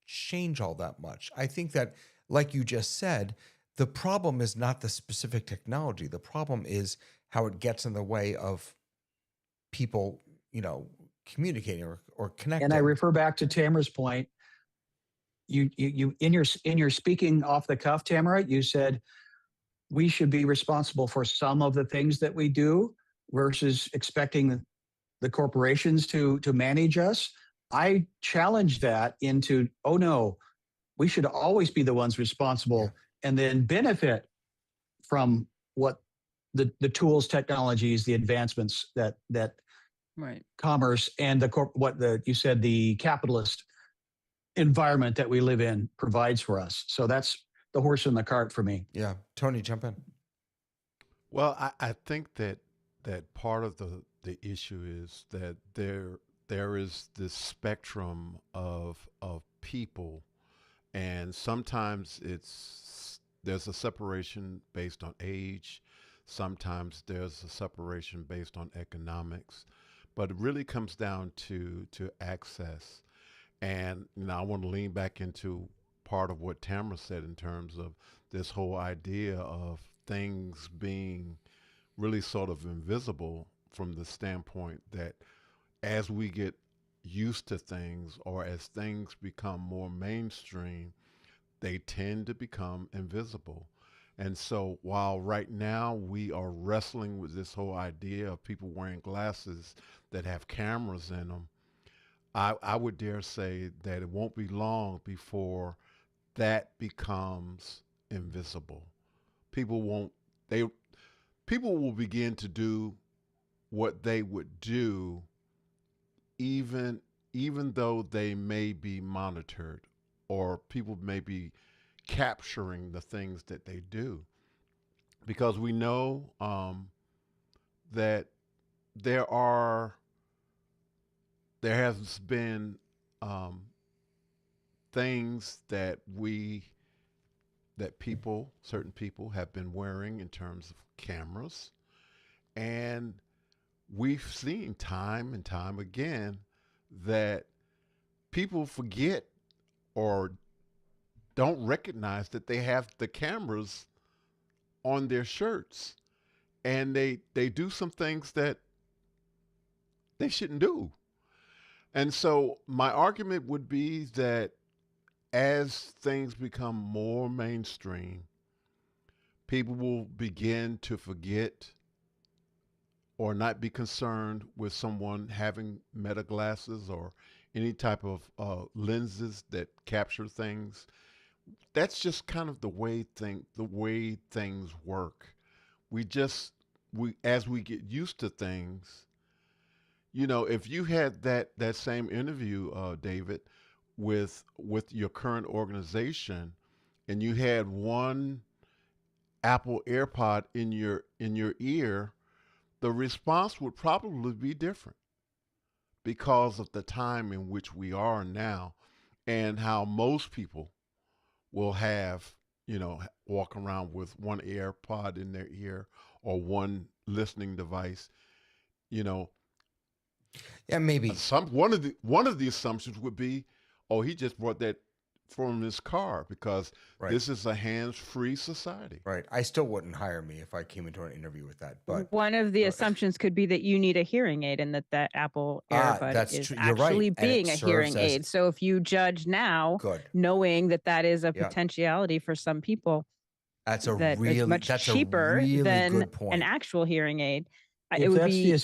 S1: change all that much. I think that, like you just said, the problem is not the specific technology. The problem is how it gets in the way of people, communicating or connecting.
S3: And I refer back to Tamara's point. You in your speaking off the cuff, Tamara, you said we should be responsible for some of the things that we do versus expecting the corporations to manage us. I challenge that into, oh no, we should always be the ones responsible and then benefit from what the tools, technologies, the advancements that
S2: right.
S3: commerce and you said the capitalist environment that we live in provides for us. So that's the horse in the cart for me.
S1: Yeah. Tony, jump in.
S4: Well, I think that part of the issue is that there is this spectrum of people, and sometimes there's a separation based on age, sometimes there's a separation based on economics, but it really comes down to access. And I want to lean back into part of what Tamara said in terms of this whole idea of things being really sort of invisible from the standpoint that as we get used to things or as things become more mainstream, they tend to become invisible. And so while right now we are wrestling with this whole idea of people wearing glasses that have cameras in them, I would dare say that it won't be long before that becomes invisible. People won't they people will begin to do what they would do even even though they may be monitored or people may be capturing the things that they do, because we know that there are there has been um, things that certain people have been wearing in terms of cameras, and we've seen time and time again that people forget or don't recognize that they have the cameras on their shirts, and they do some things that they shouldn't do. And so my argument would be that as things become more mainstream, people will begin to forget or not be concerned with someone having meta glasses or any type of lenses that capture things. That's just kind of the way things work. We as we get used to things, if you had that same interview, David, with your current organization, and you had one Apple AirPod in your ear, the response would probably be different because of the time in which we are now, and how most people will have, walk around with one AirPod in their ear or one listening device. You know,
S1: Yeah, maybe.
S4: One of the assumptions would be, oh, he just brought that from his car because
S1: Right.
S4: this is a hands-free society.
S1: Right. I still wouldn't hire me if I came into an interview with that. But
S2: one of the assumptions could be that you need a hearing aid and that Apple AirPod
S1: that's
S2: is
S1: true. You're right.
S2: actually
S1: And it
S2: being a hearing
S1: serves as-
S2: aid. So if you judge now,
S1: Good.
S2: knowing that is a
S1: Yeah.
S2: potentiality for some people,
S1: That's
S2: that is much cheaper than
S1: good point.
S2: an actual hearing aid, it
S3: If
S2: would
S3: that's
S2: be.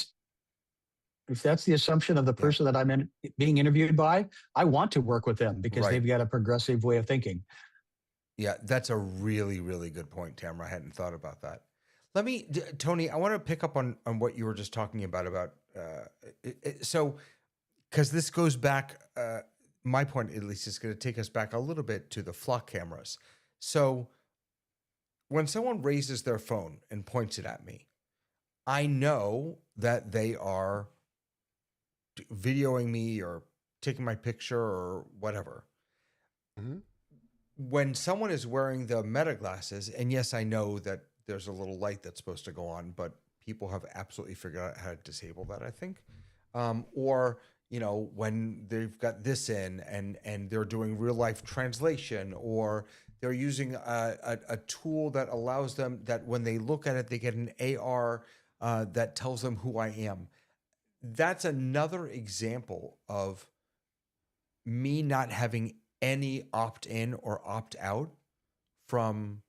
S3: if that's the assumption of the person that I'm being interviewed by, I want to work with them because
S1: Right.
S3: they've got a progressive way of thinking.
S1: Yeah, that's a really, really good point, Tamara. I hadn't thought about that. Tony, I want to pick up on what you were just talking about. So, because this goes back, my point at least is going to take us back a little bit to the flock cameras. So, when someone raises their phone and points it at me, I know that they are videoing me or taking my picture or whatever.
S4: Mm-hmm.
S1: When someone is wearing the meta glasses, and yes, I know that there's a little light that's supposed to go on, but people have absolutely figured out how to disable that, I think. Or, when they've got this in and they're doing real life translation, or they're using a tool that allows them that when they look at it, they get an AR that tells them who I am. That's another example of me not having any opt-in or opt-out from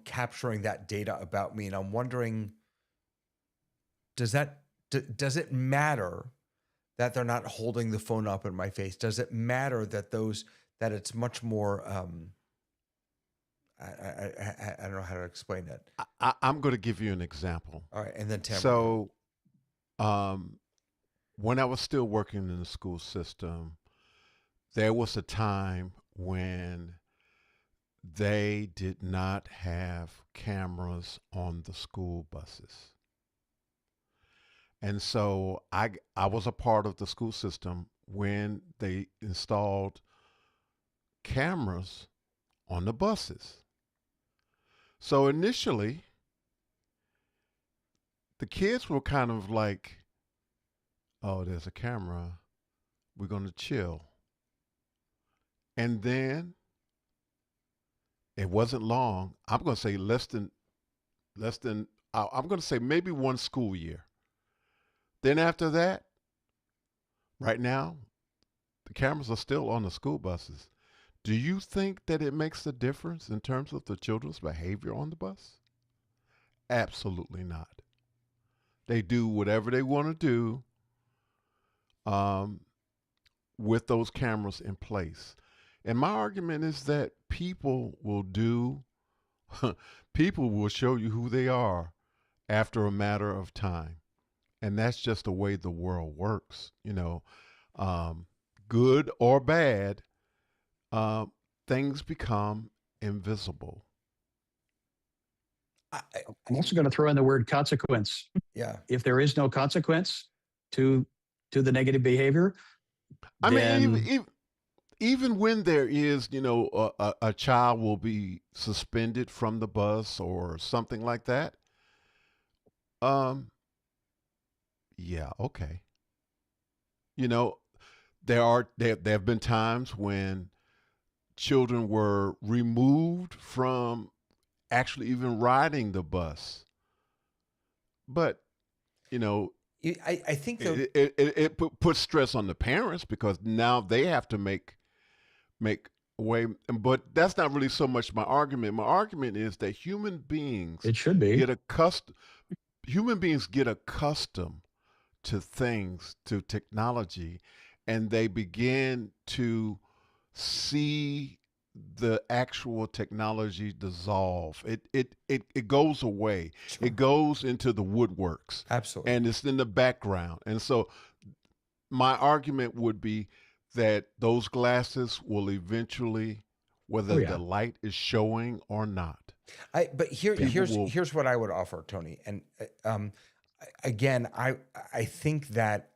S1: capturing that data about me. And I'm wondering, does it matter that they're not holding the phone up in my face? Does it matter that it's much more, I don't know how to explain it.
S4: I'm going to give you an example.
S1: All right, and then Tamara.
S4: So, when I was still working in the school system, there was a time when they did not have cameras on the school buses. And so I was a part of the school system when they installed cameras on the buses. So initially, the kids were kind of like, oh, there's a camera. We're going to chill. And then it wasn't long. I'm going to say I'm going to say maybe one school year. Then after that, right now, the cameras are still on the school buses. Do you think that it makes a difference in terms of the children's behavior on the bus? Absolutely not. They do whatever they want to do with those cameras in place. And my argument is that people will show you who they are after a matter of time. And that's just the way the world works, good or bad, things become invisible.
S3: I'm also going to throw in the word consequence.
S1: Yeah.
S3: If there is no consequence to the negative behavior,
S4: I mean, even when there is, a child will be suspended from the bus or something like that. Yeah, okay. There have been times when children were removed from actually even riding the bus. But,
S1: I think
S4: it puts stress on the parents because now they have to make way. But that's not really so much my argument. My argument is that human beings get accustomed to things, to technology, and they begin to see the actual technology dissolve. It goes away.
S1: Sure.
S4: It goes into the woodworks.
S1: Absolutely.
S4: And it's in the background. And so my argument would be that those glasses will eventually, whether the light is showing or not.
S1: But here's what I would offer, Tony. And again, I think that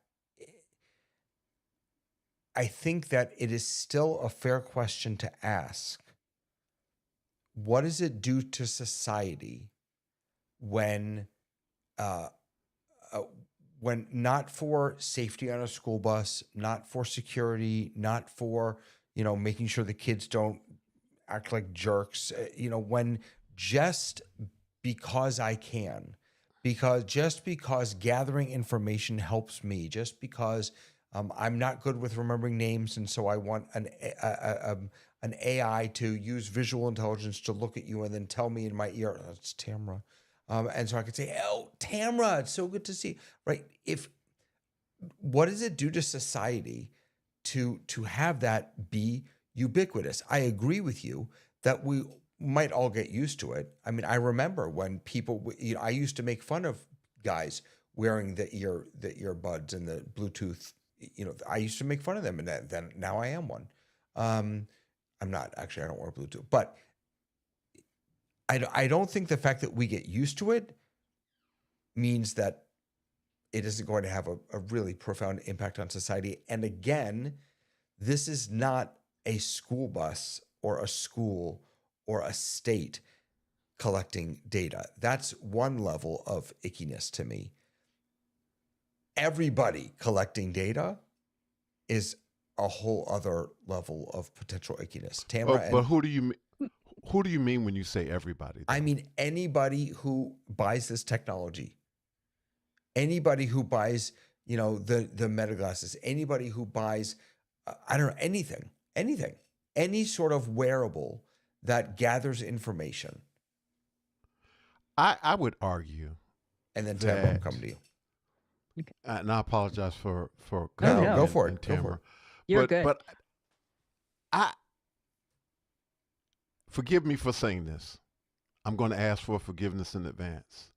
S1: it is still a fair question to ask. What does it do to society when not for safety on a school bus, not for security, not for, making sure the kids don't act like jerks, when just because I can, because gathering information helps me, just because I'm not good with remembering names, and so I want an AI to use visual intelligence to look at you and then tell me in my ear, oh, it's Tamara. And so I could say, oh, Tamara, it's so good to see. Right? What does it do to society to have that be ubiquitous? I agree with you that we might all get used to it. I mean, I remember when people, I used to make fun of guys wearing the earbuds and the Bluetooth. I used to make fun of them, and then now I am one. I'm not actually. I don't wear Bluetooth, but I don't think the fact that we get used to it means that it isn't going to have a really profound impact on society. And again, this is not a school bus or a school or a state collecting data. That's one level of ickiness to me. Everybody collecting data is a whole other level of potential ickiness. Tamara,
S4: but who do you mean when you say everybody?
S1: I mean anybody who buys this technology, anybody who buys, the Meta glasses, anybody who buys, I don't know, anything, any sort of wearable that gathers information.
S4: I would argue,
S1: and then Tamara will come to you.
S4: Okay. And I apologize for
S1: go for it.
S4: Tamara.
S1: Go for it.
S2: You're good.
S4: But forgive me for saying this. I'm going to ask for forgiveness in advance.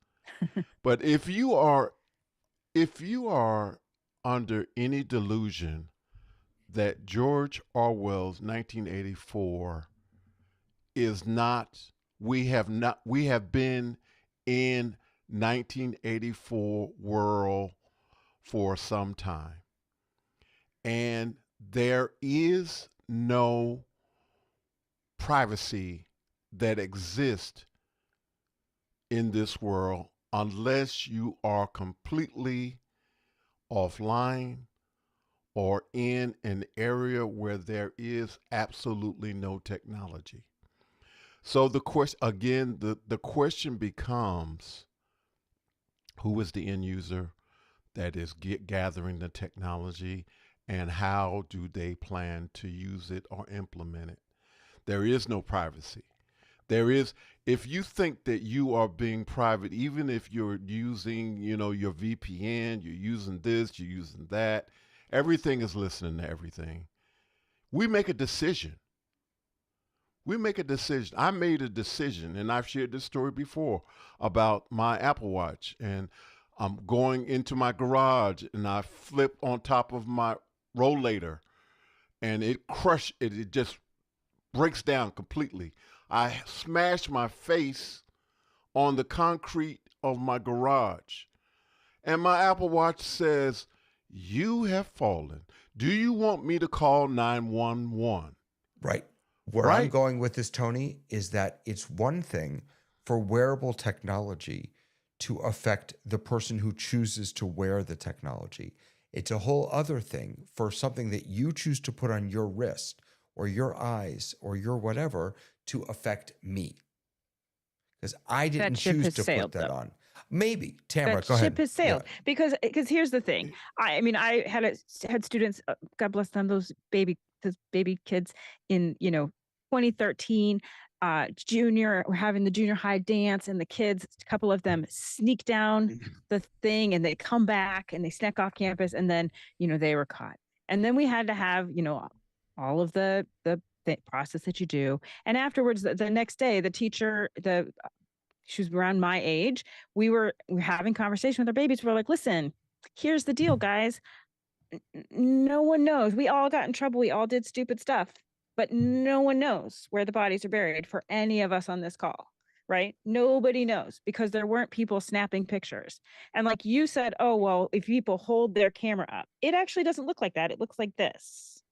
S4: But if you are under any delusion that George Orwell's 1984 is not, we have been in 1984 world for some time. And there is no privacy that exists in this world unless you are completely offline or in an area where there is absolutely no technology. So the question again, the question becomes, who is the end user that is gathering the technology, and how do they plan to use it or implement it? There is no privacy. There is, if you think that you are being private, even if you're using, your VPN, you're using this, you're using that, everything is listening to everything. We make a decision. I made a decision, and I've shared this story before about my Apple Watch, and I'm going into my garage and I flip on top of my rollator and it just breaks down completely. I smashed my face on the concrete of my garage, and my Apple Watch says, "You have fallen. Do you want me to call 911?"
S1: Right. Where I'm going with this, Tony, is that it's one thing for wearable technology to affect the person who chooses to wear the technology. It's a whole other thing for something that you choose to put on your wrist or your eyes or your whatever to affect me. Because I didn't choose to put that on. Maybe. Tamara, go ahead.
S2: That ship has sailed. Yeah. Because here's the thing. I had students, God bless them, those baby kids in, 2013, junior, we're having the junior high dance, and the kids, a couple of them sneak down the thing and they come back and they sneak off campus, and then, they were caught. And then we had to have, all of the process that you do. And afterwards, the next day, the teacher, she was around my age. We were having conversation with our babies. We're like, listen, here's the deal, guys. No one knows. We all got in trouble. We all did stupid stuff, but no one knows where the bodies are buried for any of us on this call, right? Nobody knows, because there weren't people snapping pictures. And like you said, oh, well, if people hold their camera up, it actually doesn't look like that. It looks like this.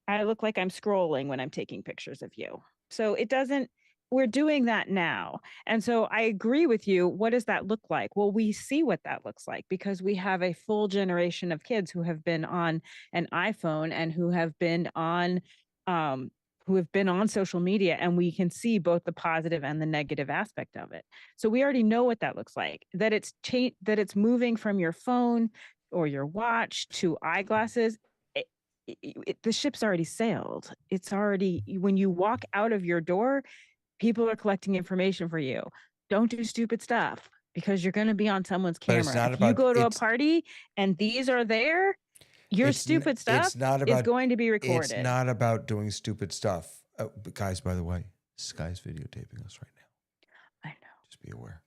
S2: I look like I'm scrolling when I'm taking pictures of you. So it doesn't, we're doing that now. And so I agree with you. What does that look like? Well, we see what that looks like because we have a full generation of kids who have been on an iPhone and who have been on social media, and we can see both the positive and the negative aspect of it. So we already know what that looks like, that it's moving from your phone or your watch to eyeglasses. The ship's already sailed. It's already, when you walk out of your door, people are collecting information for you. Don't do stupid stuff because you're going to be on someone's camera. If you go to a party and these are there, your stupid stuff is going to be recorded.
S1: It's not about doing stupid stuff. Guys, by the way, this guy's videotaping us right now.
S2: I know.
S1: Just be aware.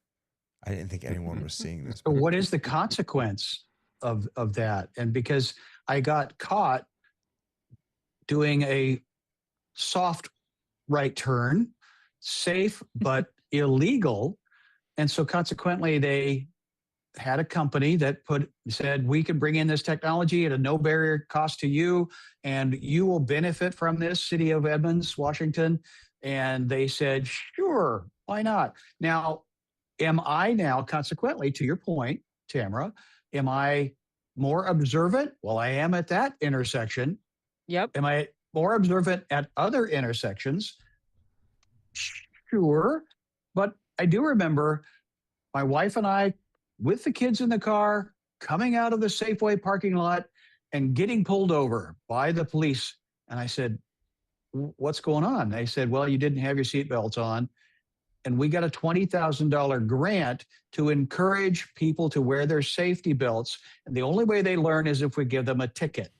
S1: I didn't think anyone was seeing this.
S3: So what is the consequence of that? And because I got caught doing a soft right turn, safe but illegal, and so consequently they had a company that said, we can bring in this technology at a no barrier cost to you, and you will benefit from this, City of Edmonds, Washington. And they said, sure, why not? Now, am I now, consequently, to your point, Tamara, am I more observant? Well, I am at that intersection.
S2: Yep.
S3: Am I more observant at other intersections? Sure. But I do remember my wife and I, with the kids in the car, coming out of the Safeway parking lot and getting pulled over by the police. And I said, what's going on? They said, well, you didn't have your seatbelts on. And we got a $20,000 grant to encourage people to wear their safety belts. And the only way they learn is if we give them a ticket.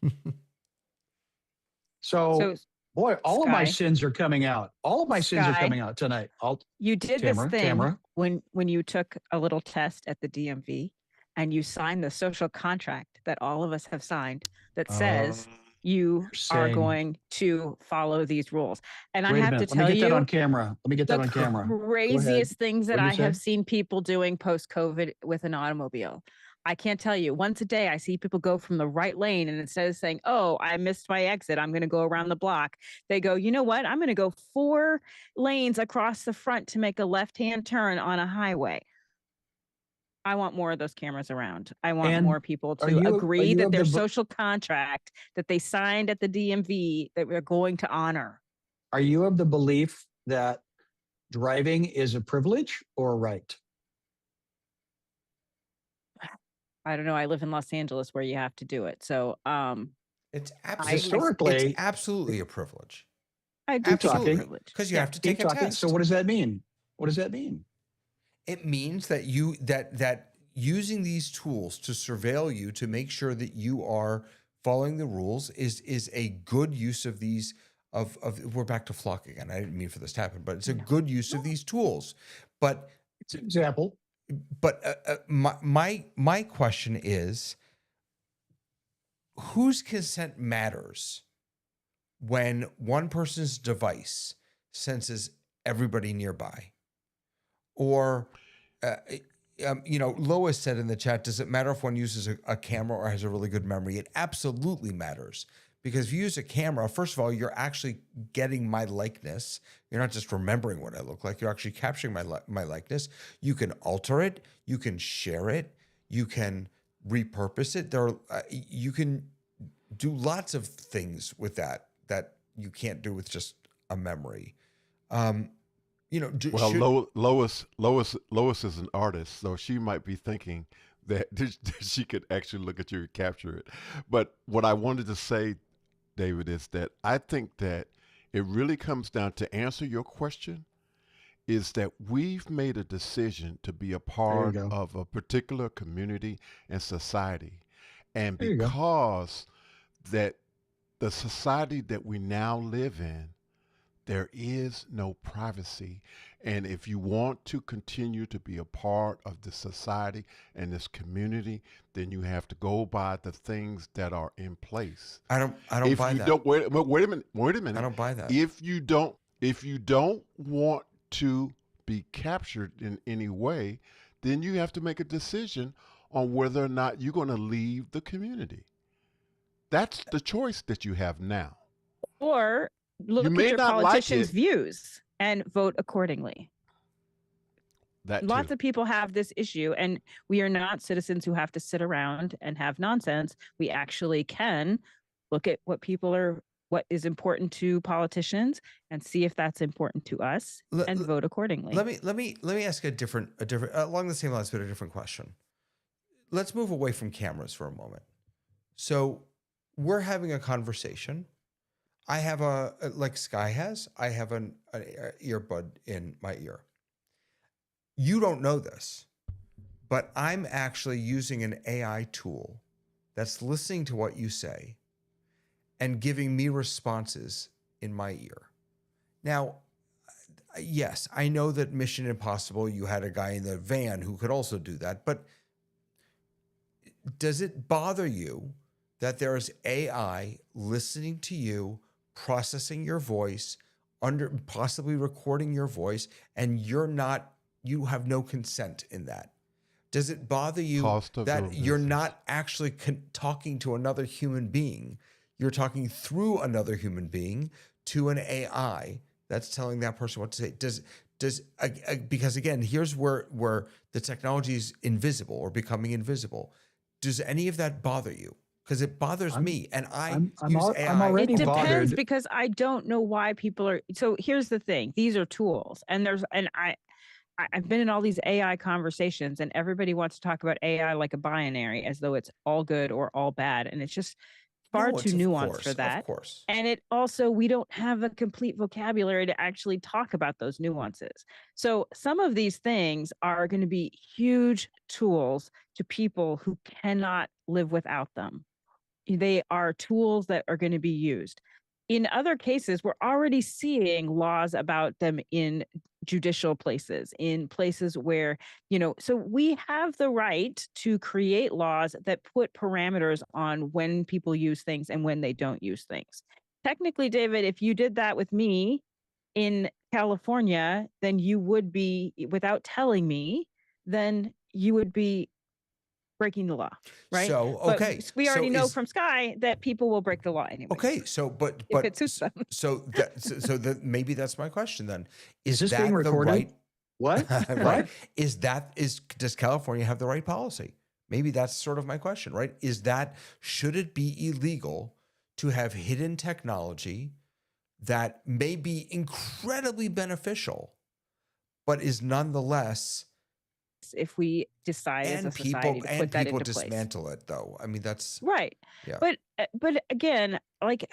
S3: So Boy, all of my
S2: Sky.
S3: sins are coming out. All of my sins are
S2: Sky.
S3: coming out tonight.
S2: You did this thing
S3: Tamara.
S2: when you took a little test at the DMV and you signed the social contract that all of us have signed that says you are going to follow these rules. And I
S3: Wait a
S2: have to
S3: minute. Let
S2: tell
S3: me get that
S2: you,
S3: on camera. Let me get that on camera.
S2: the craziest things that
S3: What did
S2: I
S3: you say?
S2: have seen people doing post-COVID with an automobile. I can't tell you. Once a day, I see people go from the right lane, and instead of saying, "Oh, I missed my exit, I'm going to go around the block," they go, "You know what? I'm going to go 4 lanes across the front to make a left-hand turn on a highway." I want more of those cameras around. I want more people to agree that their social contract that they signed at the DMV that we're going to honor.
S3: Are you of the belief that driving is a privilege or a right?
S2: I don't know. I live in Los Angeles where you have to do it. So
S1: it's absolutely a privilege.
S2: I do
S1: absolutely
S2: privilege
S1: because you have to take a test.
S3: So what does that mean? What does that mean?
S1: It means that you that using these tools to surveil you to make sure that you are following the rules is a good use of these of we're back to flock again. I didn't mean for this to happen, but it's a good use of these tools. But
S3: it's an example.
S1: But my question is, whose consent matters when one person's device senses everybody nearby? Or, Lois said in the chat, does it matter if one uses a camera or has a really good memory? It absolutely matters. Because if you use a camera, first of all, you're actually getting my likeness. You're not just remembering what I look like. You're actually capturing my likeness. You can alter it. You can share it. You can repurpose it. You can do lots of things with that you can't do with just a memory.
S4: Lois is an artist, so she might be thinking that she could actually look at you and capture it. But what I wanted to say, David, is that I think that it really comes down to answer your question is that we've made a decision to be a part of a particular community and society. And because that the society that we now live in, there is no privacy. And if you want to continue to be a part of this society and this community, then you have to go by the things that are in place.
S1: I don't buy that.
S4: Wait a minute.
S1: I don't buy that.
S4: If you don't want to be captured in any way, then you have to make a decision on whether or not you're going to leave the community. That's the choice that you have now.
S2: Or look at your politicians' views and vote accordingly. Lots of people have this issue, and we are not citizens who have to sit around and have nonsense. We actually can look at what is important to politicians and see if that's important to us and vote accordingly.
S1: Let me ask a different along the same lines, but a different question. Let's move away from cameras for a moment. So we're having a conversation. I have like Sky has, I have an earbud in my ear. You don't know this, but I'm actually using an AI tool that's listening to what you say and giving me responses in my ear. Now, yes, I know that Mission Impossible, you had a guy in the van who could also do that, but does it bother you that there is AI listening to you, processing your voice, possibly recording your voice, and you have no consent in that? Does it bother you that you're not actually talking to another human being? You're talking through another human being to an AI that's telling that person what to say. Because again, here's where the technology is invisible or becoming invisible. Does any of that bother you? Because it bothers me, and I'm AI.
S3: I'm already
S2: bothered. It depends because I don't know why people are. So here's the thing: these are tools, and I've been in all these AI conversations, and everybody wants to talk about AI like a binary, as though it's all good or all bad, and it's just far too nuanced for that.
S1: Of course.
S2: And it also, we don't have a complete vocabulary to actually talk about those nuances. So some of these things are going to be huge tools to people who cannot live without them. They are tools that are going to be used. in other cases, we're already seeing laws about them in judicial places, in places where, so we have the right to create laws that put parameters on when people use things and when they don't use things. Technically, David, if you did that with me in California, then you would be, without telling me, then you would be breaking the law, right?
S1: So, okay.
S2: But we already know from Sky that people will break the law anyway.
S1: Okay, so but
S2: if it suits them.
S1: so that maybe that's my question then.
S3: Is this
S1: that
S3: being recorded?
S1: The right?
S3: What?
S1: Right. Does California have the right policy? Maybe that's sort of my question, right? Should it be illegal to have hidden technology that may be incredibly beneficial, but is nonetheless,
S2: if we decide as a society to put that into place.
S1: And people dismantle it, though. I mean, that's
S2: right.
S1: Yeah.
S2: But again, like,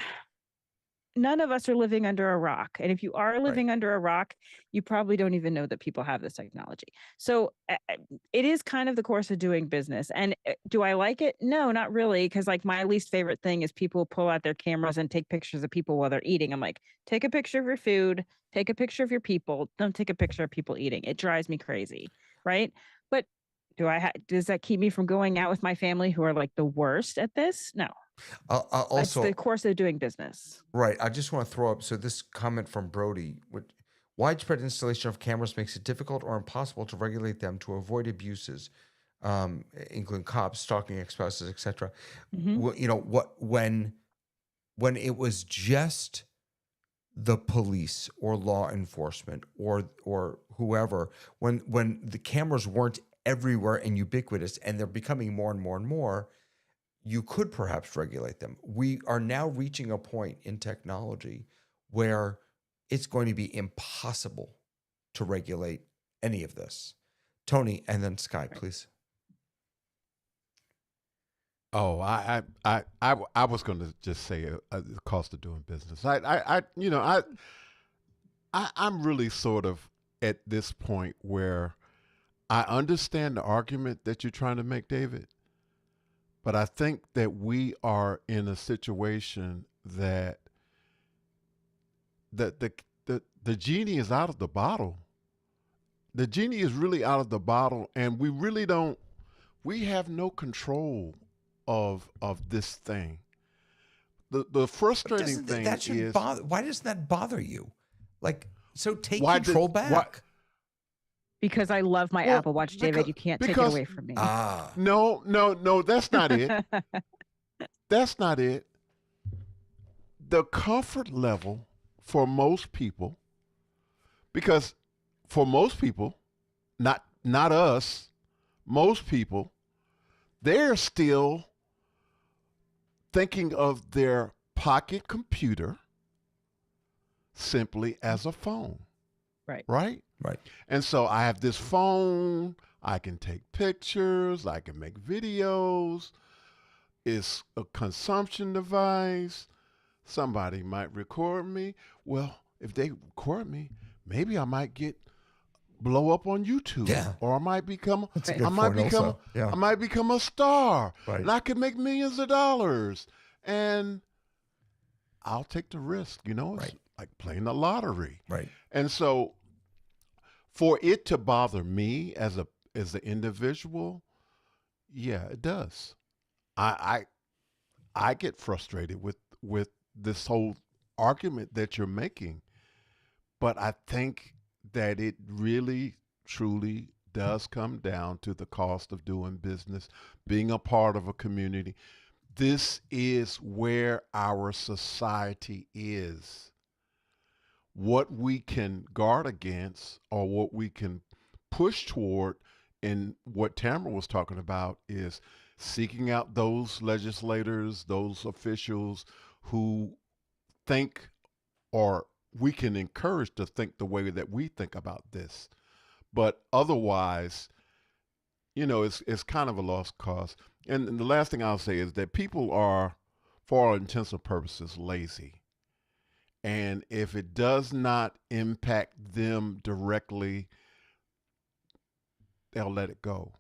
S2: none of us are living under a rock. And if you are living under a rock, you probably don't even know that people have this technology. So it is kind of the course of doing business. And do I like it? No, not really. Because like my least favorite thing is people pull out their cameras and take pictures of people while they're eating. I'm like, take a picture of your food, take a picture of your people. Don't take a picture of people eating. It drives me crazy. Right. But does that keep me from going out with my family who are like the worst at this? No.
S1: Also,
S2: it's the course of doing business.
S1: Right. I just want to throw up. So this comment from Brody: widespread installation of cameras makes it difficult or impossible to regulate them to avoid abuses, including cops, stalking ex-spouses, etc. When it was just the police or law enforcement or whoever, when the cameras weren't everywhere and ubiquitous, and they're becoming more and more and more, you could perhaps regulate them. We are now reaching a point in technology where it's going to be impossible to regulate any of this. Tony, and then Sky, please.
S4: Oh, I was going to just say the cost of doing business. I'm really sort of at this point where I understand the argument that you're trying to make, David. But I think that we are in a situation that the genie is out of the bottle. The genie is really out of the bottle, and we have no control of this thing. The frustrating thing is,
S1: why doesn't that bother you? Like, so take control back.
S2: Because I love my Apple Watch, David. You can't take it away from me.
S4: No, that's not it. That's not it. The comfort level for most people, because for most people, not us, most people, they're still thinking of their pocket computer simply as a phone.
S2: Right.
S4: Right?
S1: Right.
S4: And so I have this phone, I can take pictures, I can make videos. It's a consumption device. Somebody might record me. Well, if they record me, maybe I might blow up on YouTube.
S1: Yeah.
S4: Or I might become
S1: I
S4: might become a star.
S1: Right.
S4: And I could make millions of dollars. And I'll take the risk, It's like playing the lottery.
S1: Right.
S4: And so for it to bother me as an individual, yeah, it does. I get frustrated with this whole argument that you're making, but I think that it really, truly does come down to the cost of doing business, being a part of a community. This is where our society is. What we can guard against, or what we can push toward, and what Tamara was talking about, is seeking out those legislators, those officials who think, or we can encourage to think the way that we think about this. But otherwise, it's kind of a lost cause. And the last thing I'll say is that people are, for all intents and purposes, lazy. And if it does not impact them directly, they'll let it go.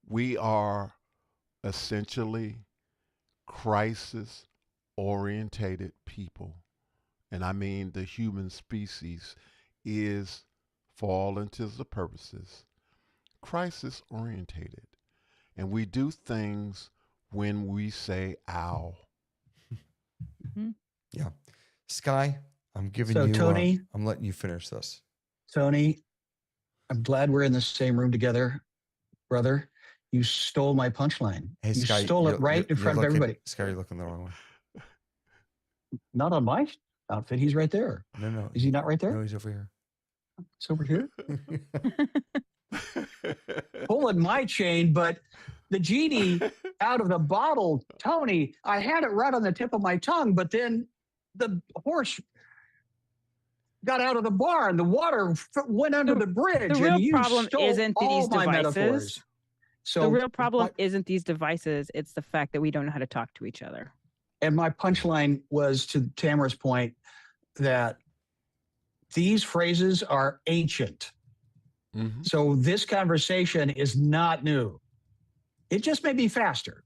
S4: We are essentially crisis orientated people, and I mean the human species, is, for all intents and purposes, crisis orientated. And we do things when we say ow.
S1: Yeah. Sky, I'm giving
S3: So,
S1: you,
S3: Tony,
S1: I'm letting you finish this.
S3: Tony, I'm glad we're in the same room together, brother. You stole my punchline.
S1: Hey,
S3: you
S1: Sky,
S3: stole it right in front of everybody.
S1: Sky, you're looking the wrong way.
S3: Not on my outfit. He's right there.
S1: No.
S3: Is he not right there?
S1: No, he's over here.
S3: It's over here. Pulling my chain, but the genie out of the bottle, Tony, I had it right on the tip of my tongue, but then the horse got out of the barn. The water went under the bridge.
S2: The real problem isn't these devices.
S3: So
S2: the real problem isn't these devices. It's the fact that we don't know how to talk to each other.
S3: And my punchline was, to Tamara's point, that these phrases are ancient. Mm-hmm. So this conversation is not new. It just may be faster.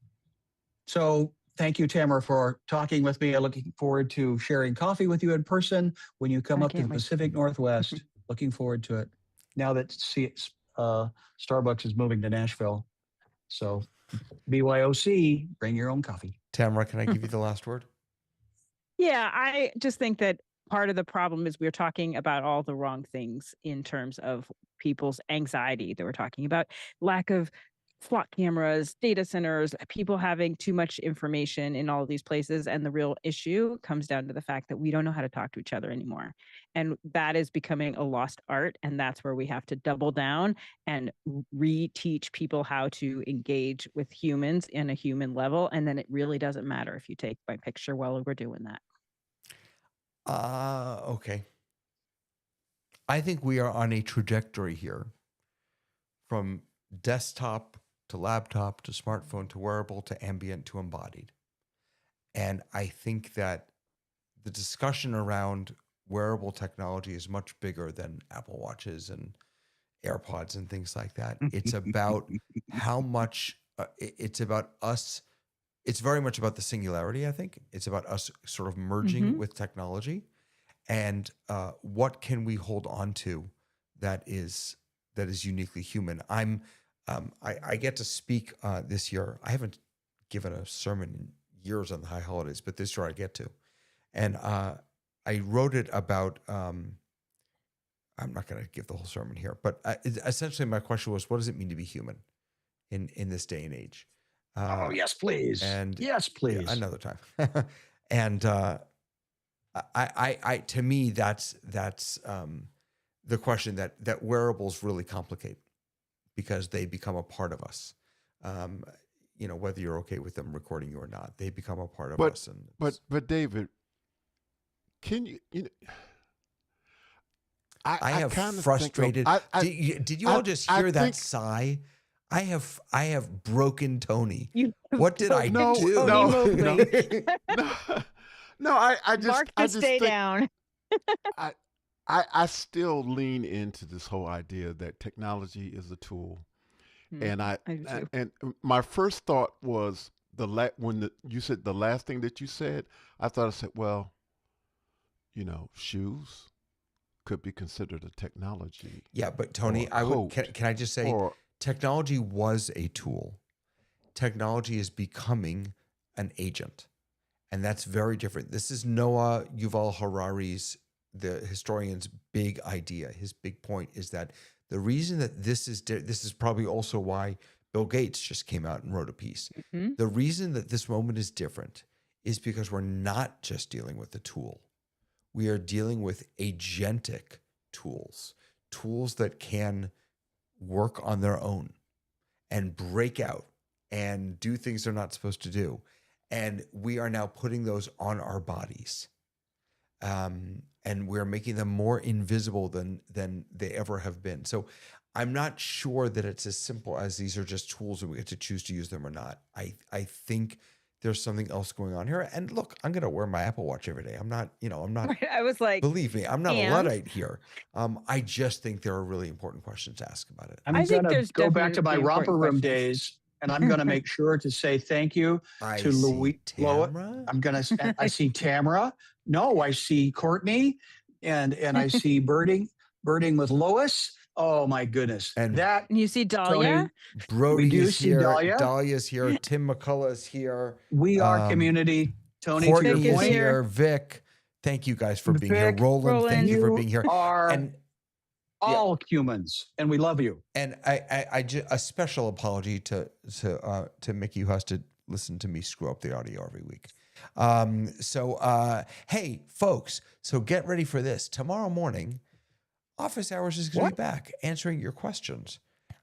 S3: So thank you, Tamara, for talking with me. I'm looking forward to sharing coffee with you in person when you come up to the Pacific Northwest. Looking forward to it. Now that Starbucks is moving to Nashville. So BYOC, bring your own coffee.
S1: Tamara, can I give you the last word?
S2: Yeah, I just think that part of the problem is we're talking about all the wrong things in terms of people's anxiety that we're talking about. Lack of SWAT cameras, data centers, people having too much information in all of these places. And the real issue comes down to the fact that we don't know how to talk to each other anymore. And that is becoming a lost art. And that's where we have to double down and reteach people how to engage with humans in a human level. And then it really doesn't matter if you take my picture while we're doing that.
S1: Okay. I think we are on a trajectory here from desktop to laptop to smartphone to wearable to ambient to embodied. And I think that the discussion around wearable technology is much bigger than Apple Watches and AirPods and things like that. It's about how much, it's about us. It's very much about the singularity, I think. It's about us sort of merging with technology, and what can we hold on to that is uniquely human. I get to speak this year. I haven't given a sermon in years on the high holidays, but this year I get to. And I wrote it about, I'm not going to give the whole sermon here, but essentially my question was, what does it mean to be human in this day and age?
S3: Oh, yes, please.
S1: And
S3: yes, please.
S1: Yeah, another time. And I to me, that's the question that wearables really complicate, because they become a part of us. Whether you're okay with them recording you or not, they become a part of us. And
S4: but David, can you?
S1: I have frustrated. Did you all just hear that sigh? I have broken Tony. What did I do?
S4: No, I just
S2: Mark to stay down.
S4: I still lean into this whole idea that technology is a tool, and and my first thought was when you said the last thing that you said, I said, well, shoes could be considered a technology.
S1: Yeah, but Tony, can I just say, technology was a tool. Technology is becoming an agent, and that's very different. This is Noah Yuval Harari's, the historian's, big idea. His big point is that the reason that this is probably also why Bill Gates just came out and wrote a piece. The reason that this moment is different is because we're not just dealing with the tool. We are dealing with agentic tools that can work on their own and break out and do things they're not supposed to do. And we are now putting those on our bodies. And we're making them more invisible than they ever have been. So I'm not sure that it's as simple as these are just tools and we get to choose to use them or not. I think there's something else going on here. And look, I'm going to wear my Apple Watch every day. I'm not.
S2: I was like,
S1: believe me, I'm not a Luddite here. I just think there are really important questions to ask about it.
S3: I'm going to go back to my romper room days And I'm going to make sure to say thank you to Lois. I see Tamara. No, I see Courtney, and I see birding with Lois. Oh my goodness!
S1: And
S2: you see Dahlia.
S3: Tony,
S1: Brody is here. Dahlia's here. Tim McCullough's here.
S3: We are community. Tony,
S1: Courtney
S3: to your point,
S1: is here. Vic, thank you guys for being here.
S3: Vic,
S1: Roland, thank you for being here.
S3: Are all humans, and we love you.
S1: And a special apology to Mickey, who has to listen to me screw up the audio every week. Hey, folks, so get ready for this. Tomorrow morning, Office Hours is going to be back answering your questions.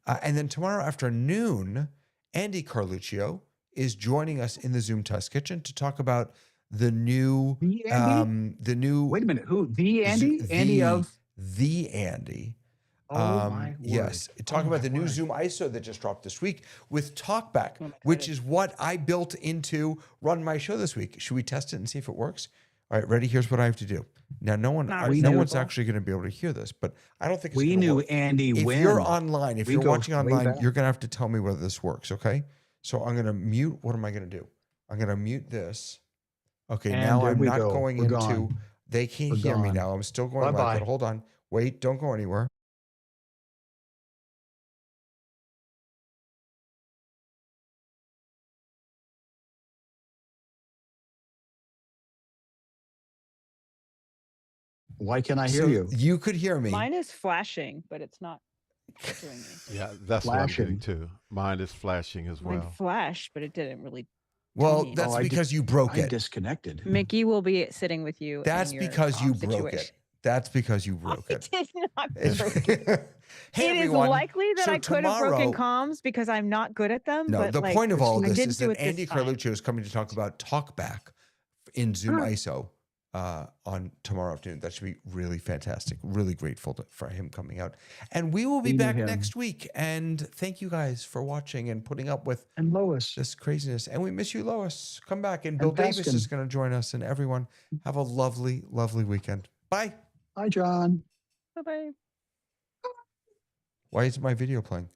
S1: And then tomorrow afternoon, Andy Carluccio is joining us in the Zoom Test Kitchen to talk about the new,
S3: wait a minute, who? The Andy?
S1: The Andy.
S3: Oh my word.
S1: Yes. Talk about the new Zoom ISO that just dropped this week with TalkBack, which is what I built into Run My Show this week. Should we test it and see if it works? All right, ready? Here's what I have to do. Now, no one's actually going to be able to hear this, but I don't think it's
S3: we knew
S1: work.
S3: Andy.
S1: If
S3: when
S1: you're online, if you're watching online,
S3: back.
S1: you're going to have to tell me whether this works. Okay. So I'm going to mute. What am I going to do? I'm going to mute this. Okay.
S3: And
S1: now I'm not
S3: go.
S1: going
S3: We're
S1: into.
S3: Gone.
S1: They can't hear me now. I'm still going live, but hold on. Wait. Don't go anywhere.
S3: Why can't I hear you?
S1: You could hear me.
S2: Mine is flashing, but it's not doing anything.
S4: Yeah, that's what I'm getting too. Mine is flashing as well.
S2: Mine flashed, but it didn't really.
S1: Well, that's because you broke it.
S3: I disconnected.
S2: Mickey will be sitting with you.
S1: That's because you broke it. That's because you broke it.
S2: I did not break it.
S1: Hey,
S2: it
S1: everyone.
S2: Is likely that I could have broken comms because I'm not good at them.
S1: No,
S2: but
S1: the point of all of this is that
S2: Andy
S1: Andy Carluccio is coming to talk about TalkBack in Zoom ISO on tomorrow afternoon. That should be really fantastic. Really grateful for him coming out. And we will be back next week. And thank you guys for watching and putting up with
S3: Lois
S1: this craziness. And we miss you, Lois. Come back. And Bill Davis is going to join us. And everyone, have a lovely, lovely weekend. Bye.
S3: Bye, John.
S2: Bye-bye.
S1: Why is my video playing?